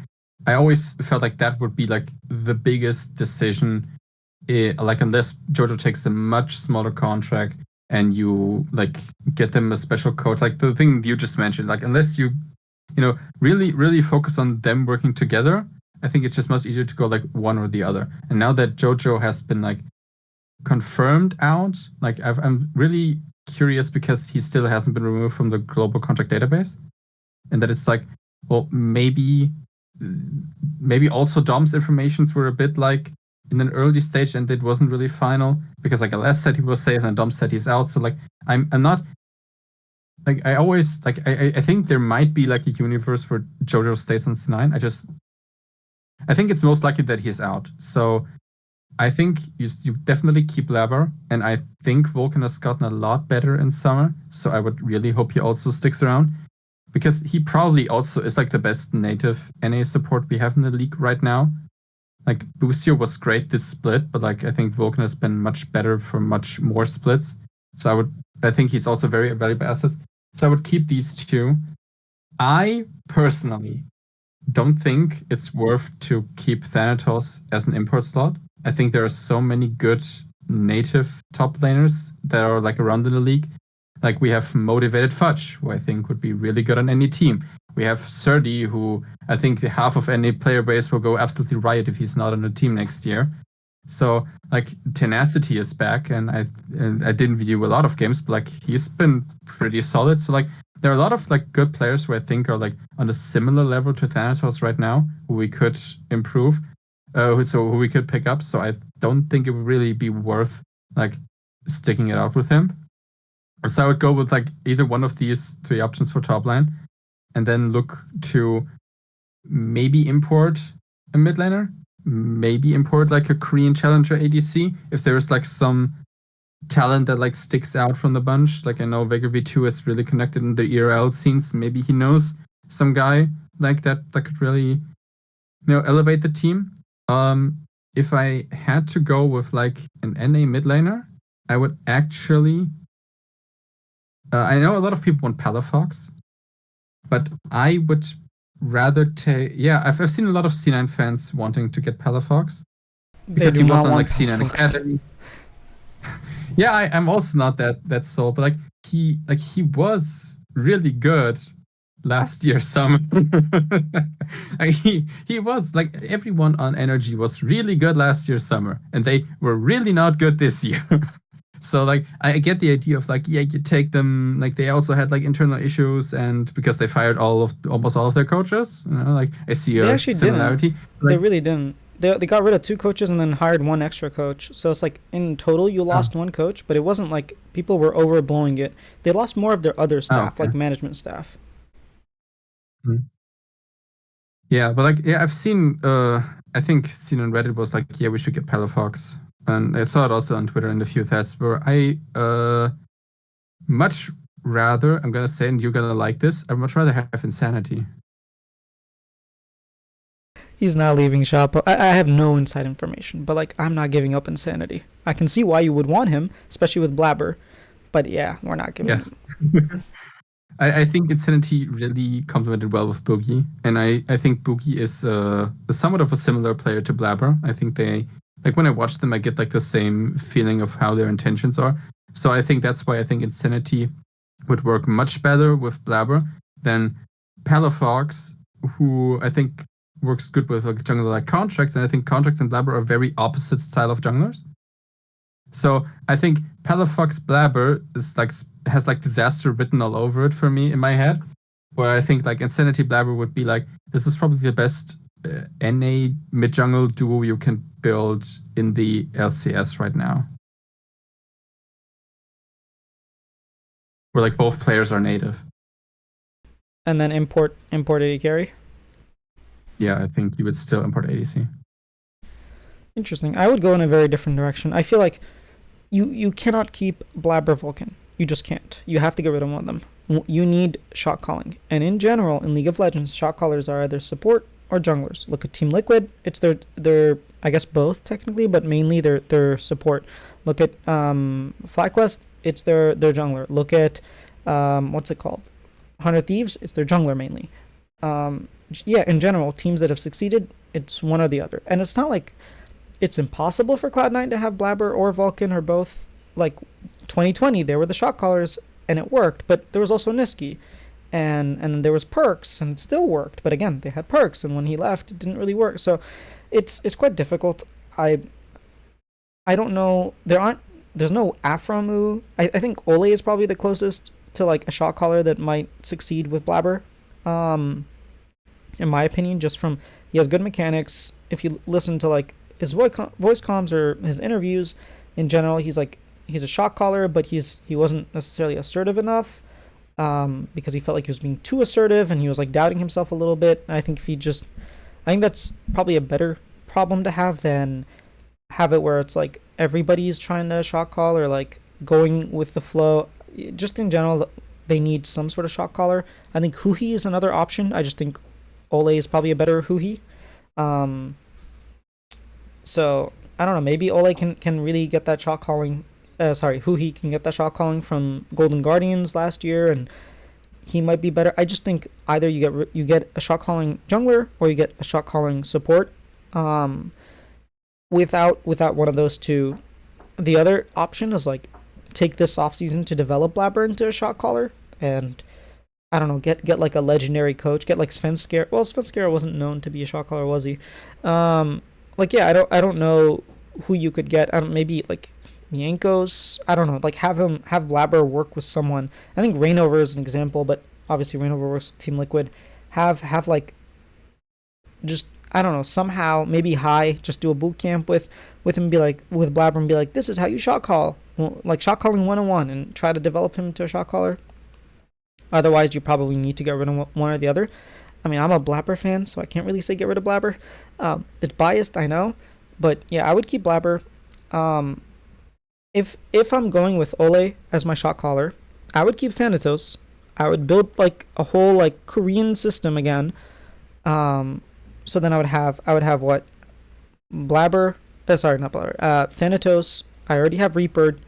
I always felt like that would be like the biggest decision. Like unless JoJo takes a much smaller contract and you like get them a special coach, like the thing you just mentioned, like unless you know really focus on them working together, I think it's just much easier to go like one or the other. And now that JoJo has been like confirmed out, like I'm really curious because he still hasn't been removed from the global contract database, and that it's like, well, maybe also Dom's informations were a bit like in an early stage and it wasn't really final because like LS said he was safe and Dom said he's out. So like I'm not like I always like I think there might be like a universe where JoJo stays on C9. I think it's most likely that he's out. So I think you definitely keep Laber, and I think Vulcan has gotten a lot better in summer. So I would really hope he also sticks around because he probably also is like the best native NA support we have in the league right now. Like Boostio was great this split, but like I think Vulcan has been much better for much more splits. So I think he's also very valuable assets. So I would keep these two. I personally don't think it's worth to keep Thanatos as an import slot. I think there are so many good native top laners that are like around in the league. Like we have Motivated Fudge, who I think would be really good on any team. We have Surdy, who I think the half of any player base will go absolutely riot if he's not on the team next year. So like Tenacity is back, and I didn't view a lot of games, but like he's been pretty solid. So like there are a lot of like good players who I think are like on a similar level to Thanatos right now, who we could improve, so who we could pick up. So I don't think it would really be worth like sticking it out with him. So I would go with like either one of these three options for top line, and then look to maybe import a mid laner, maybe import like a Korean challenger ADC if there's like some talent that like sticks out from the bunch. Like I know Vega V2 is really connected in the ERL scenes. Maybe he knows some guy like that that could really elevate the team. If I had to go with like an NA mid laner, I would actually. I know a lot of people want Palafox, but I would rather take. Yeah, I've seen a lot of C9 fans wanting to get Palafox They because do he was not on want like C9 Palafox. Academy. Yeah, I'm also not that sold, but he was really good last year summer. Like, he was like everyone on Energy was really good last year summer, and they were really not good this year. So like I get the idea of like, yeah, you take them, like they also had like internal issues, and because they fired almost all of their coaches, like I see They a actually didn't. similarity. They Like, really didn't. They got rid of 2 coaches and then hired 1 extra coach. So it's like in total you oh, lost 1 coach, but it wasn't like people were overblowing it. They lost more of their other oh, staff, okay. like management staff. Mm. Yeah, but like, yeah, I've seen, I think seen on Reddit was like, yeah, we should get Palafox. And I saw it also on Twitter in a few threads where I much rather, I'm gonna say, and you're gonna like this, I'd much rather have Insanity. He's not leaving shop. I have no inside information, but like I'm not giving up Insanity. I can see why you would want him, especially with Blabber. But yeah, we're not giving Yes. him. I think Insanity really complemented well with Boogie, and I think Boogie is somewhat of a similar player to Blabber. I think they, like when I watch them, I get like the same feeling of how their intentions are. So I think that's why I think Insanity would work much better with Blabber than Palafox, who I think works good with like jungler like Contracts, and I think Contracts and Blabber are very opposite style of junglers. So I think Palafox Blabber is like has like disaster written all over it for me in my head. Where I think like Insanity Blabber would be like, this is probably the best NA mid jungle duo you can build in the LCS right now. Where like both players are native. And then import AD carry. Yeah, I think you would still import ADC. Interesting. I would go in a very different direction. I feel like you cannot keep Blabber Vulcan. You just can't. You have to get rid of one of them. You need shot calling. And in general, in League of Legends, shot callers are either support or junglers. Look at Team Liquid. It's their I guess both technically, but mainly their support. Look at FlyQuest. It's their jungler. Look at what's it called? 100 Thieves. It's their jungler mainly. Yeah, in general, teams that have succeeded, it's one or the other. And it's not like it's impossible for Cloud9 to have Blabber or Vulcan or both. Like 2020, they were the shot callers and it worked, but there was also Niski, and then there was Perks and it still worked. But again, they had Perks, and when he left, it didn't really work. So it's quite difficult. I don't know. There's no Afromu. I think Ole is probably the closest to like a shot caller that might succeed with Blabber. In my opinion, just from he has good mechanics. If you listen to like his voice comms or his interviews, in general, he's a shot caller, but he wasn't necessarily assertive enough, because he felt like he was being too assertive and he was like doubting himself a little bit. I think I think that's probably a better problem to have than have it where it's like everybody's trying to shot call or like going with the flow. Just in general, they need some sort of shot caller. I think Huhi is another option. I just think Ole is probably a better Huhi. So I don't know. Maybe Ole can really get that shot calling. Huhi can get that shot calling from Golden Guardians last year, and he might be better. I just think either you get a shot calling jungler or you get a shot calling support. Without one of those two, the other option is like take this offseason to develop Blabber into a shot caller, and I don't know, get like a legendary coach, get like Svenskar. Well, Svenskar wasn't known to be a shot caller, was he? Like yeah, I don't know who you could get. I don't, maybe like Yankos. I don't know. Like have Blabber work with someone. I think Rainover is an example, but obviously Rainover works with Team Liquid. Have like just I don't know, somehow maybe High just do a boot camp with him, be like with Blabber and be like, this is how you shot call, well, like shot calling 101, and try to develop him to a shot caller. Otherwise, you probably need to get rid of one or the other. I mean, I'm a Blabber fan, so I can't really say get rid of Blabber. It's biased, I know, but yeah, I would keep Blabber. Um, if I'm going with Ole as my shot caller, I would keep Thanatos. I would build like a whole like Korean system again. Um, so then I would have what Blabber. Sorry, not Blabber. Thanatos. I already have Reaper.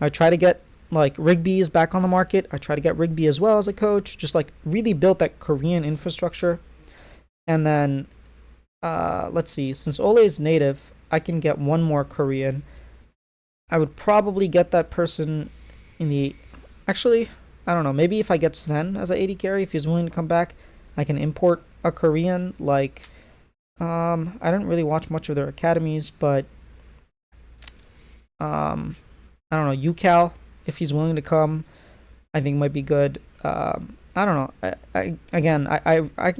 I try to get like Rigby is back on the market. I try to get Rigby as well as a coach. Just like really build that Korean infrastructure. And then let's see. Since Ole is native, I can get one more Korean. I would probably get that person in the. Actually, I don't know. Maybe if I get Sven as a 80 carry, if he's willing to come back, I can import a Korean. Like, I didn't really watch much of their academies, but um, I don't know. UCal, if he's willing to come, I think might be good. I don't know. I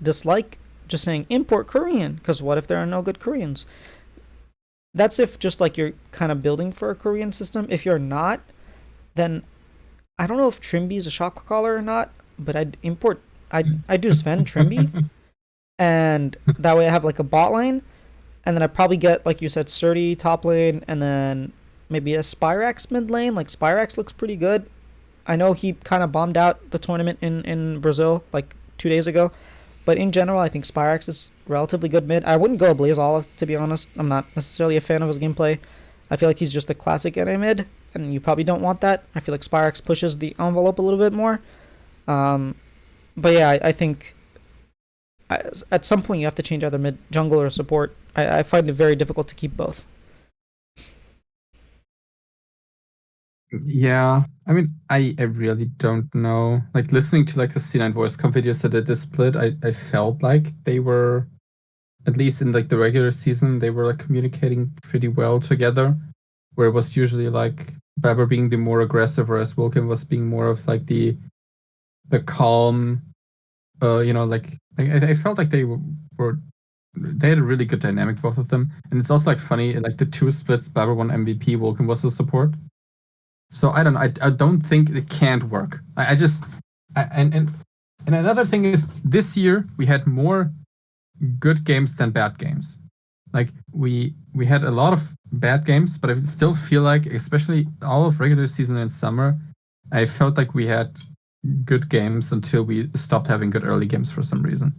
dislike just saying import Korean because what if there are no good Koreans? That's if just like you're kind of building for a Korean system. If you're not, then I don't know if Trimby is a shock collar or not, but I'd import. I'd do Sven Trimby, and that way I have like a bot lane, and then I probably get like you said, Sturdy top lane, and then maybe a Spyrax mid lane. Like Spyrax looks pretty good. I know he kind of bombed out the tournament in Brazil like 2 days ago, but in general, I think Spyrax is relatively good mid. I wouldn't go Blaze Olive, to be honest. I'm not necessarily a fan of his gameplay. I feel like he's just a classic NA mid, and you probably don't want that. I feel like Spyrax pushes the envelope a little bit more. Um, but yeah, I think at some point you have to change either mid jungle or support. I find it very difficult to keep both. Yeah, I mean, I really don't know. Like listening to like the C9 voice com videos that did this split, I felt like they were, at least in like the regular season, they were like communicating pretty well together. Where it was usually like Baber being the more aggressive, whereas Wilkin was being more of like the calm. Like I felt like were they had a really good dynamic, both of them. And it's also like funny, like the two splits, Baber won MVP, Wilkin was the support. So I don't know. I don't think it can't work. I just and another thing is this year we had more good games than bad games. Like we had a lot of bad games, but I still feel like, especially all of regular season and summer, I felt like we had good games until we stopped having good early games for some reason.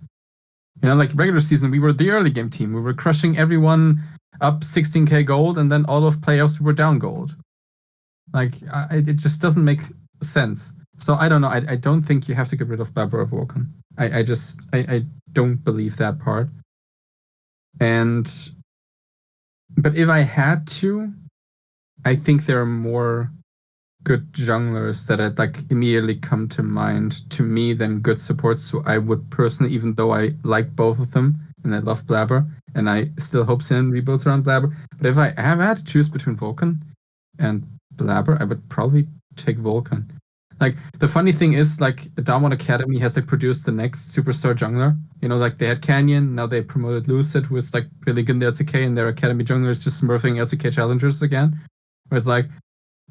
You know, like regular season, we were the early game team. We were crushing everyone up 16k gold, and then all of playoffs we were down gold. Like it just doesn't make sense. So I don't know. I don't think you have to get rid of Baber or Vulcan. I don't believe that part. But if I had to, I think there are more good junglers that had like immediately come to mind to me than good supports. So I would personally, even though I like both of them and I love Blabber, and I still hope Sin rebuilds around Blabber. But if I have had to choose between Vulcan and Blabber, I would probably take Vulcan. Like the funny thing is, like Damwon Academy has like produced the next superstar jungler. You know, like they had Canyon, now they promoted Lucid, who is like really good in the LCK, and their academy jungler is just smurfing LCK challengers again. Where it's like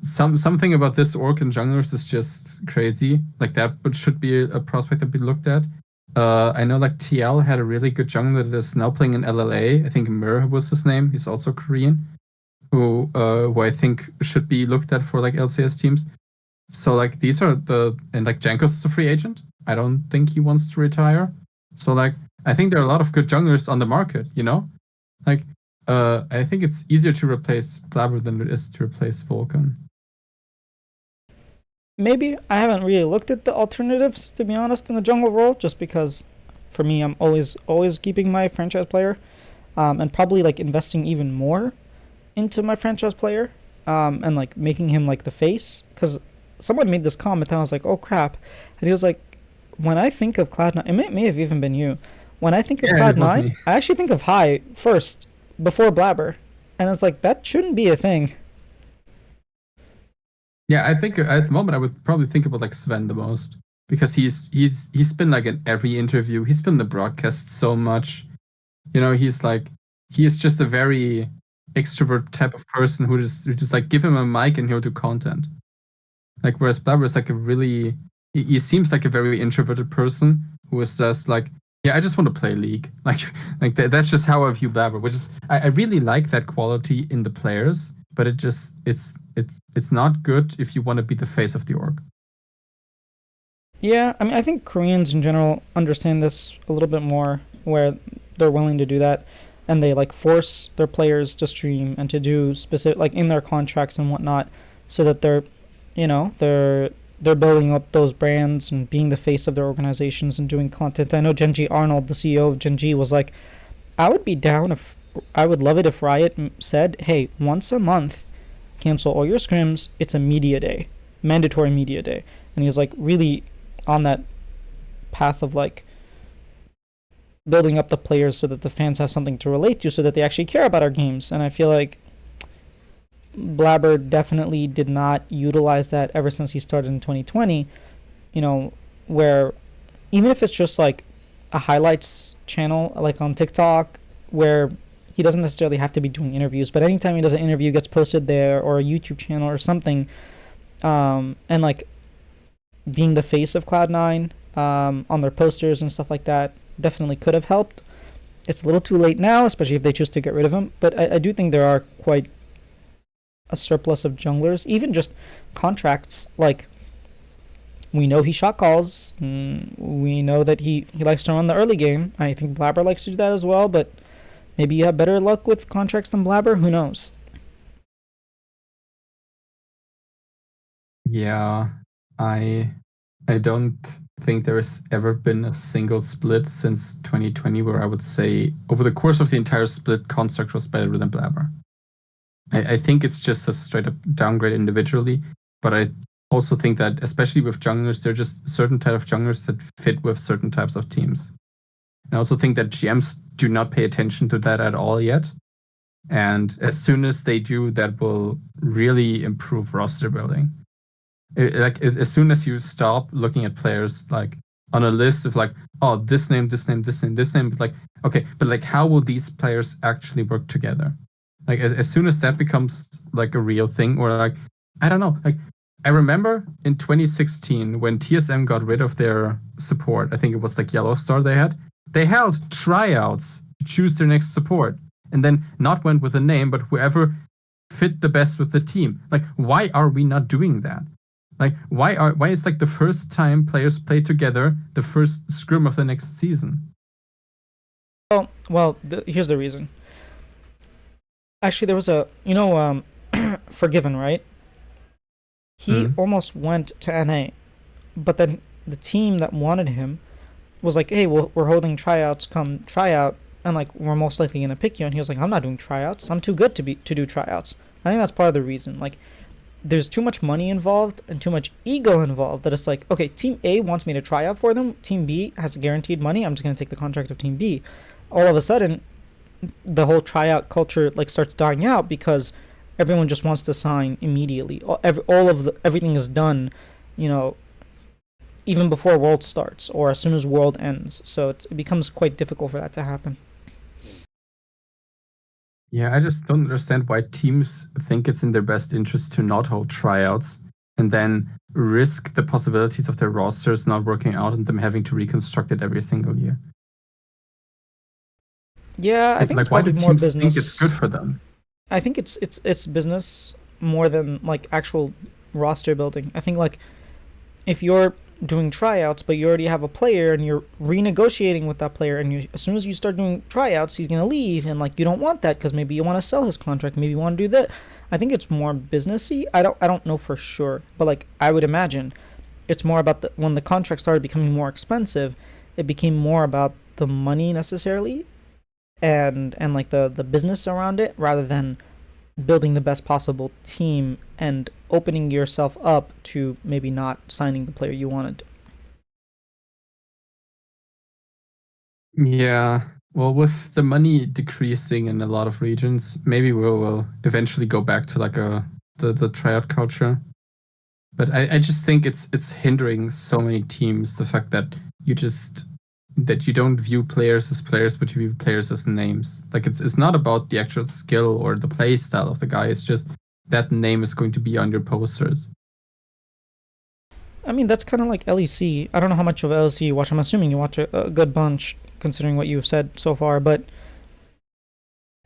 something about this orc and junglers is just crazy. Like that should be a prospect that we looked at. I know like TL had a really good jungler that is now playing in LLA. I think Mir was his name. He's also Korean, who I think should be looked at for like LCS teams. So like these are and like Jankos is a free agent. I don't think he wants to retire. So like I think there are a lot of good junglers on the market, you know? Like I think it's easier to replace Blabber than it is to replace Vulcan. Maybe I haven't really looked at the alternatives to be honest in the jungle role, just because for me I'm always keeping my franchise player, and probably like investing even more into my franchise player, and like making him like the face. Because someone made this comment and I was like, oh crap, and he was like, when I think of Cloud9, it may have even been you. When I think of Cloud9, I actually think of High first before Blabber, and it's like that shouldn't be a thing. Yeah, I think at the moment I would probably think about like Sven the most, because he's been like in every interview. He's been in the broadcast so much. You know, he is just a very extrovert type of person who just like give him a mic and he'll do content. Like whereas Blabber is like he seems like a very introverted person who is just like Yeah, I just want to play League. That's just how I view Blabber, which is I really like that quality in the players, but it's not good if you want to be the face of the org. Yeah, I mean, I think Koreans in general understand this a little bit more, where they're willing to do that, and they like force their players to stream and to do specific like in their contracts and whatnot, so that they're, they're building up those brands and being the face of their organizations and doing content. I know Genji Arnold, the CEO of Genji, was like, I would be down if I would love it if Riot said, hey, once a month, cancel all your scrims. It's a media day, mandatory media day, and he's like really on that path of like building up the players so that the fans have something to relate to, so that they actually care about our games. And I feel like Blabber definitely did not utilize that ever since he started in 2020. Where even if it's just like a highlights channel like on TikTok, where he doesn't necessarily have to be doing interviews, but anytime he does an interview, it gets posted there, or a YouTube channel or something, and like being the face of Cloud9 on their posters and stuff like that definitely could have helped. It's a little too late now, especially if they choose to get rid of him. But I do think there are quite a surplus of junglers, even just contracts. Like, we know he shot calls. We know that he likes to run the early game. I think Blabber likes to do that as well, but maybe you have better luck with contracts than Blabber. Who knows? Yeah, I I don't think there has ever been a single split since 2020 where I would say over the course of the entire split, Construct was better than Blabber. I think it's just a straight up downgrade individually, but I also think that especially with junglers, there are just certain type of junglers that fit with certain types of teams. And I also think that GMs do not pay attention to that at all yet. And as soon as they do, that will really improve roster building. Like as soon as you stop looking at players like on a list of like, oh, this name, this name, this name, this name, but like, okay, but like, how will these players actually work together? Like as soon as that becomes like a real thing, or like, I don't know, like I remember in 2016 when TSM got rid of their support, I think it was like Yellow Star they held tryouts to choose their next support, and then not went with a name, but whoever fit the best with the team. Like, why are we not doing that? Like, why is like the first time players play together the first scrim of the next season? Here's the reason. Actually, there was a Forgiven, right? He Hmm. almost went to NA, but then the team that wanted him was like, "Hey, we're holding tryouts. Come try out, and like we're most likely gonna pick you." And he was like, "I'm not doing tryouts. I'm too good to do tryouts." I think that's part of the reason. Like, there's too much money involved and too much ego involved that it's like, okay, Team A wants me to try out for them. Team B has guaranteed money. I'm just gonna take the contract of Team B. All of a sudden, the whole tryout culture like starts dying out because everyone just wants to sign immediately. Everything is done, you know, even before World starts or as soon as World ends. So it becomes quite difficult for that to happen. Yeah, I just don't understand why teams think it's in their best interest to not hold tryouts and then risk the possibilities of their rosters not working out and them having to reconstruct it every single year. Yeah, I think it's Like, why do probably more teams think it's good business. for them? I think it's business more than like actual roster building. I think like if you're doing tryouts but you already have a player and you're renegotiating with that player, and as soon as you start doing tryouts he's gonna leave, and like you don't want that because maybe you want to sell his contract, maybe you want to do that. I think it's more businessy. I don't know for sure, but like I would imagine it's more about when the contract started becoming more expensive, it became more about the money necessarily, and like the business around it, rather than building the best possible team and opening yourself up to maybe not signing the player you wanted. Yeah. Well, with the money decreasing in a lot of regions, maybe we'll eventually go back to like the tryout culture. But I just think it's hindering so many teams, the fact that you don't view players as players, but you view players as names. Like it's not about the actual skill or the play style of the guy. It's just that name is going to be on your posters. I mean, that's kind of like LEC. I don't know how much of LEC you watch. I'm assuming you watch a good bunch, considering what you've said so far, but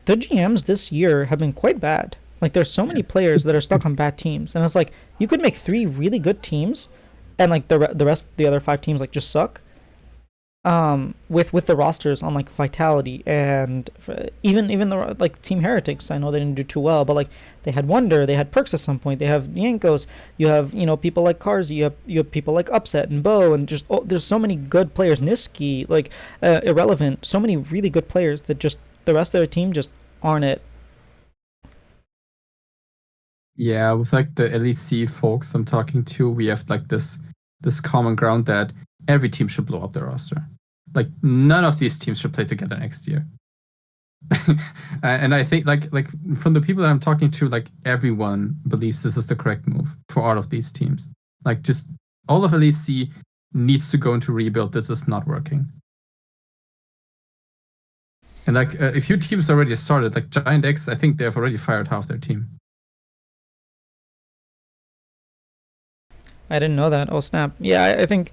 the GMs this year have been quite bad. Like there's so many players that are stuck on bad teams, and it's like you could make three really good teams, and like the rest the other five teams like just suck. With the rosters on like Vitality and even the like Team Heretics, I know they didn't do too well, but like they had Wonder, they had Perks at some point, they have Yankos, you have people like Karzi, you have people like Upset and Bo, and just there's so many good players, Niski, like Irrelevant, so many really good players that just the rest of their team just aren't it. Yeah, with like the LEC folks I'm talking to, we have like this common ground that every team should blow up their roster. Like none of these teams should play together next year. And I think like from the people that I'm talking to, like everyone believes this is the correct move for all of these teams. Like just all of LEC needs to go into rebuild. This is not working. And like a few teams already started. Like Giant X, I think they've already fired half their team. I didn't know that. Oh snap! Yeah, I think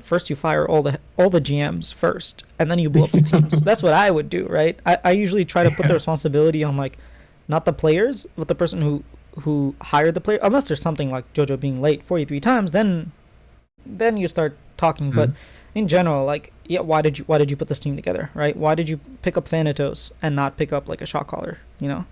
first you fire all the GMs first, and then you blow up the teams. That's what I would do, right? I usually try to put the Yeah. responsibility on like not the players, but the person who hired the player. Unless there's something like JoJo being late 43 times, then you start talking. But Mhm. in general, like yeah, why did you put this team together, right? Why did you pick up Thanatos and not pick up like a shot caller? You know?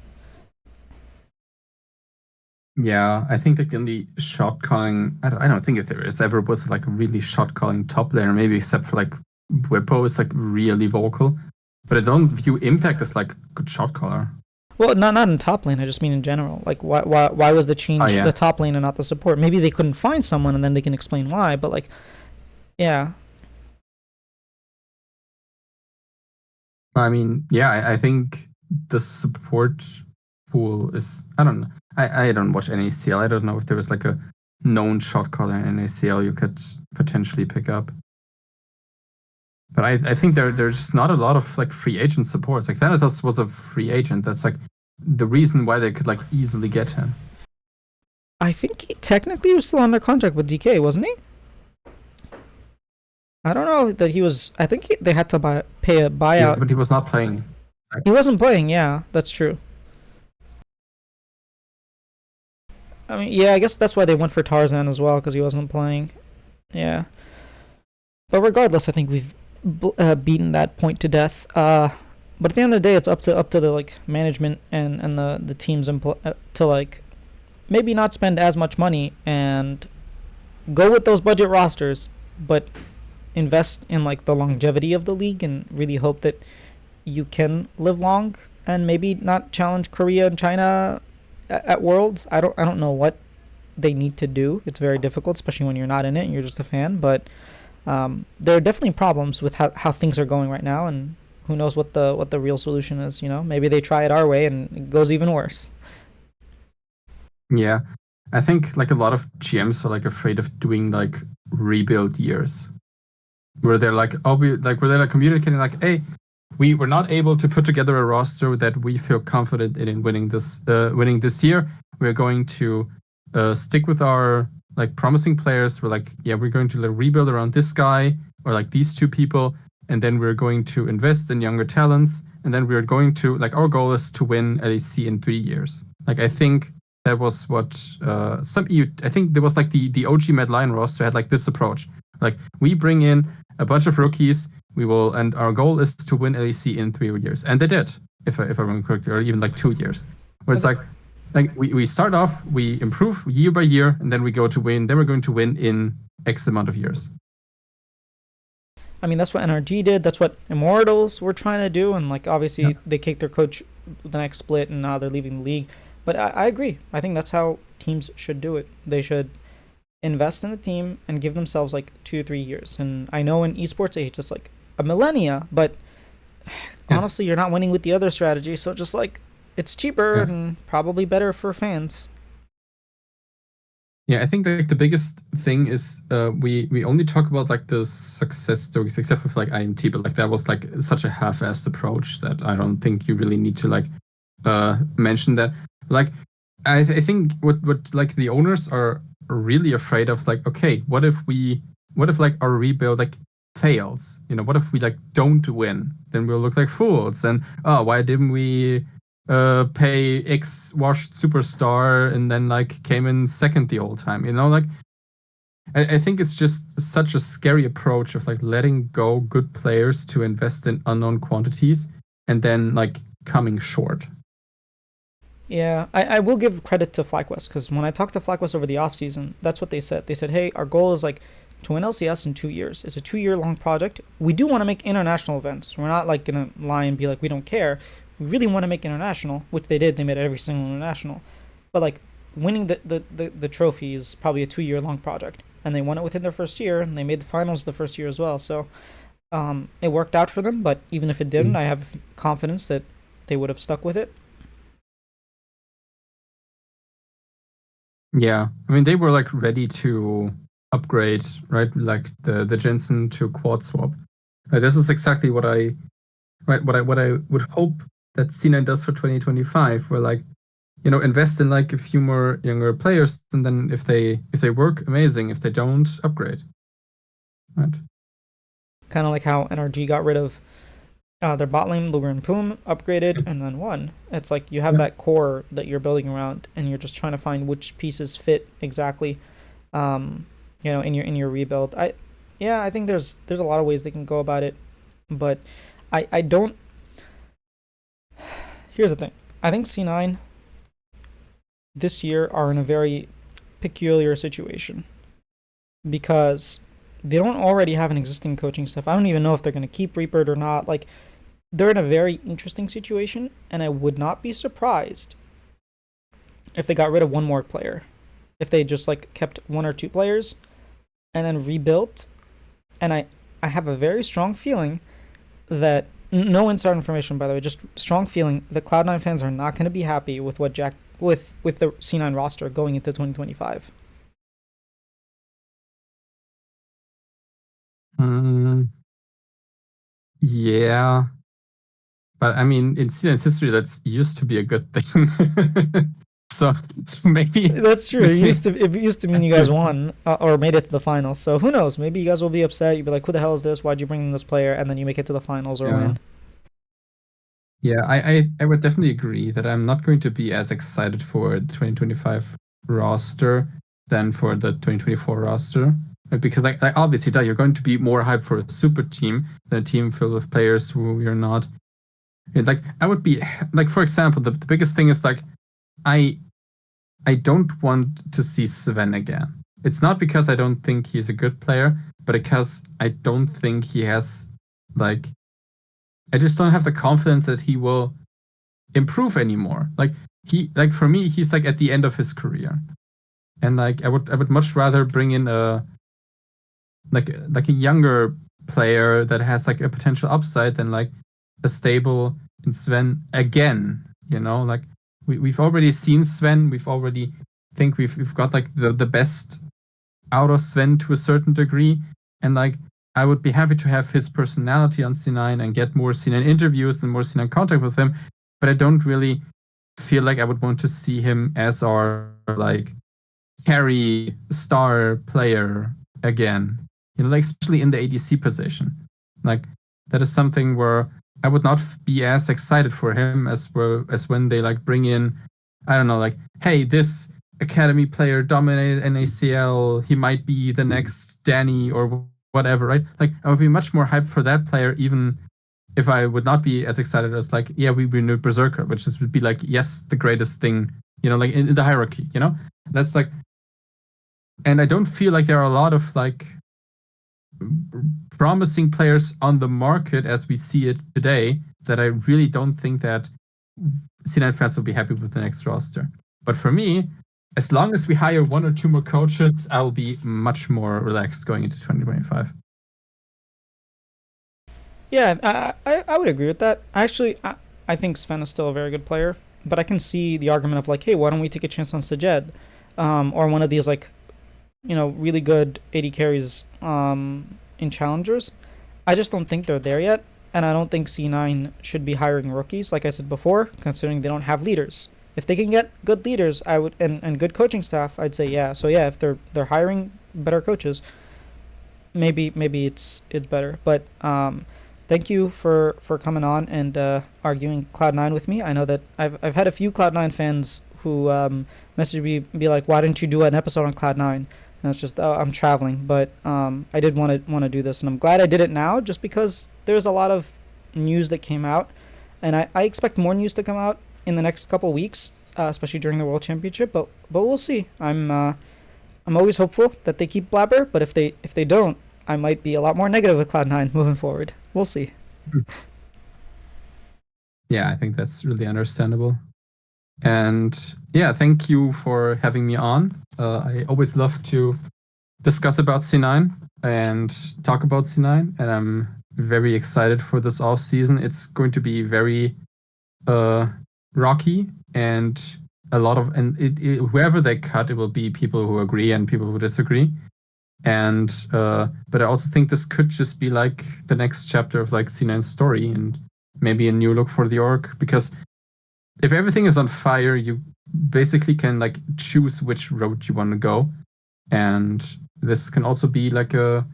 Yeah, I think like in the shot calling, I don't think if there is ever was like a really shot calling top laner, maybe except for like Whippo is like really vocal, but I don't view Impact as like a good shot caller. Well, not in top lane. I just mean in general. Like, why was the Oh change the yeah, top lane and not the support? Maybe they couldn't find someone, and then they can explain why. But like, yeah, I mean, yeah, I think the support pool is I don't know. I don't watch any ACL. I don't know if there was like a known shot caller in ACL you could potentially pick up. But I think there's just not a lot of like free agent supports. Like Thanatos was a free agent. That's like the reason why they could like easily get him. I think he technically was still under contract with DK, wasn't he? I don't know that he was. I think they had to pay a Yeah, buyout. but he was not playing. He wasn't playing. Yeah, that's true. I mean, yeah, I guess that's why they went for Tarzan as well because he wasn't playing. Yeah, but regardless, I think we've beaten that point to death. But at the end of the day, it's up to the like management and the teams to like maybe not spend as much money and go with those budget rosters, but invest in like the longevity of the league and really hope that you can live long and maybe not challenge Korea and China at Worlds. I don't know what they need to do. It's very difficult, especially when you're not in it and you're just a fan. But there are definitely problems with how things are going right now, and who knows what the real solution is. Maybe they try it our way and it goes even worse. Yeah, I think like a lot of GMs are like afraid of doing like rebuild years, where they're like, oh, where they're like communicating like, hey, we were not able to put together a roster that we feel confident in winning this year. We're going to stick with our like promising players. We're like, yeah, we're going to like, rebuild around this guy or like these two people, and then we're going to invest in younger talents, and then we're going to like our goal is to win LEC in 3 years. Like I think that was what I think there was like the OG Mad Lion roster had like this approach. Like we bring in a bunch of rookies, we will, and our goal is to win LEC in 3 years, and they did, if I remember correctly, or even like 2 years. Where it's like we start off, we improve year by year, and then we go to win. Then we're going to win in X amount of years. I mean, that's what NRG did. That's what Immortals were trying to do. And, like, Yeah. obviously, they kicked their coach the next split and now they're leaving the league. But I agree. I think that's how teams should do it. They should invest in the team and give themselves, like, 2 to 3 years. And I know in esports age, it's like a millennia. But Yeah. honestly, you're not winning with the other strategy. So just, like, it's cheaper Yeah. and probably better for fans. Yeah, I think like the biggest thing is we only talk about like the success stories, except with like IMT, but like that was like such a half-assed approach that I don't think you really need to like mention that. Like I think what like the owners are really afraid of is like, okay, what if like our rebuild like fails? What if we like don't win? Then we'll look like fools. And why didn't we pay X washed superstar and then like came in second the whole time? Like I think it's just such a scary approach of like letting go good players to invest in unknown quantities and then like coming short. Yeah, I will give credit to FlyQuest because when I talked to FlyQuest over the offseason, that's what they said. They said, hey, our goal is like to win LCS in 2 years. It's a 2 year long project. We do want to make international events. We're not like going to lie and be like, we don't care. We really want to make international, which they did. They made every single international. But like winning the trophy is probably a 2 year long project. And they won it within their first year, and they made the finals the first year as well. So it worked out for them. But even if it didn't, I have confidence that they would have stuck with it. Yeah, I mean they were like ready to upgrade, right? Like the Jensen to quad swap. Right, this is exactly what I would hope that C9 does for 2025. Where like invest in like a few more younger players, and then if they work, amazing. If they don't, upgrade. Right. Kind of like how NRG got rid of their bot lane, Luger and Poom, upgraded and then won. It's like you have that core that you're building around, and you're just trying to find which pieces fit exactly, in your rebuild. I think there's a lot of ways they can go about it, but I don't. Here's the thing. I think C9 this year are in a very peculiar situation because they don't already have an existing coaching staff. I don't even know if they're going to keep Reaper or not. Like, they're in a very interesting situation, and I would not be surprised if they got rid of one more player. If they just like kept one or two players and then rebuilt. And I have a very strong feeling that no inside information, by the way, just strong feeling that Cloud9 fans are not going to be happy with what with the C9 roster going into 2025. Yeah. But I mean, in C9's history, that's used to be a good thing. so maybe that's true. It used to mean you guys won or made it to the finals. So who knows? Maybe you guys will be upset. You'll be like, "Who the hell is this? Why'd you bring in this player?" And then you make it to the finals or win. Yeah, I would definitely agree that I'm not going to be as excited for the 2025 roster than for the 2024 roster. Because like obviously you're going to be more hyped for a super team than a team filled with players who you're not. It's like I would be like, for example, the biggest thing is like I don't want to see Sven again. It's not because I don't think he's a good player, but because I don't think he has like I just don't have the confidence that he will improve anymore. Like for me, he's like at the end of his career. And like I would much rather bring in a younger player that has like a potential upside than like a stable in Sven again. Like we've already seen Sven. We've got like the best out of Sven to a certain degree, and like I would be happy to have his personality on C9 and get more C9 interviews and more C9 contact with him, but I don't really feel like I would want to see him as our like carry star player again. Like especially in the ADC position. Like that is something where I would not be as excited for him as when they like bring in, I don't know, like, hey, this academy player dominated NACL, he might be the next Danny or whatever, right? Like I would be much more hyped for that player, even if I would not be as excited as like, yeah, we renewed Berserker, which would be like, yes, the greatest thing, like in the hierarchy, That's like, and I don't feel like there are a lot of like promising players on the market as we see it today that I really don't think that C9 fans will be happy with the next roster. But for me, as long as we hire one or two more coaches, I will be much more relaxed going into 2025. Yeah, I would agree with that. Actually, I think Sven is still a very good player, but I can see the argument of like, hey, why don't we take a chance on Sajed, or one of these like, really good AD carries in challengers. I just don't think they're there yet, and I don't think C9 should be hiring rookies, like I said before, considering they don't have leaders. If they can get good leaders, I would and good coaching staff, I'd say yeah. So yeah, if they're hiring better coaches, maybe it's better. But thank you for coming on and arguing Cloud9 with me. I know that I've had a few Cloud9 fans who message me, be like, why didn't you do an episode on Cloud9? And it's just, oh, I'm traveling. But I did want to do this, and I'm glad I did it now, just because there's a lot of news that came out, and I expect more news to come out in the next couple weeks, especially during the World Championship. But we'll see. I'm always hopeful that they keep Blabber, but if they don't, I might be a lot more negative with Cloud9 moving forward. We'll see. Yeah, I think that's really understandable. And yeah, thank you for having me on. I always love to discuss about C9 and talk about C9, and I'm very excited for this off season. It's going to be very rocky, and whoever they cut, it will be people who agree and people who disagree. And but I also think this could just be like the next chapter of like C9's story, and maybe a new look for the org, because if everything is on fire, you basically can like choose which road you want to go, and this can also be like a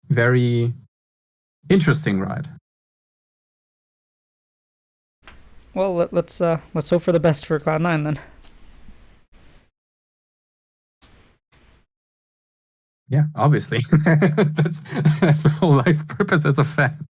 very interesting ride. Well, let's hope for the best for Cloud9 then. Yeah, obviously. that's my whole life purpose as a fan.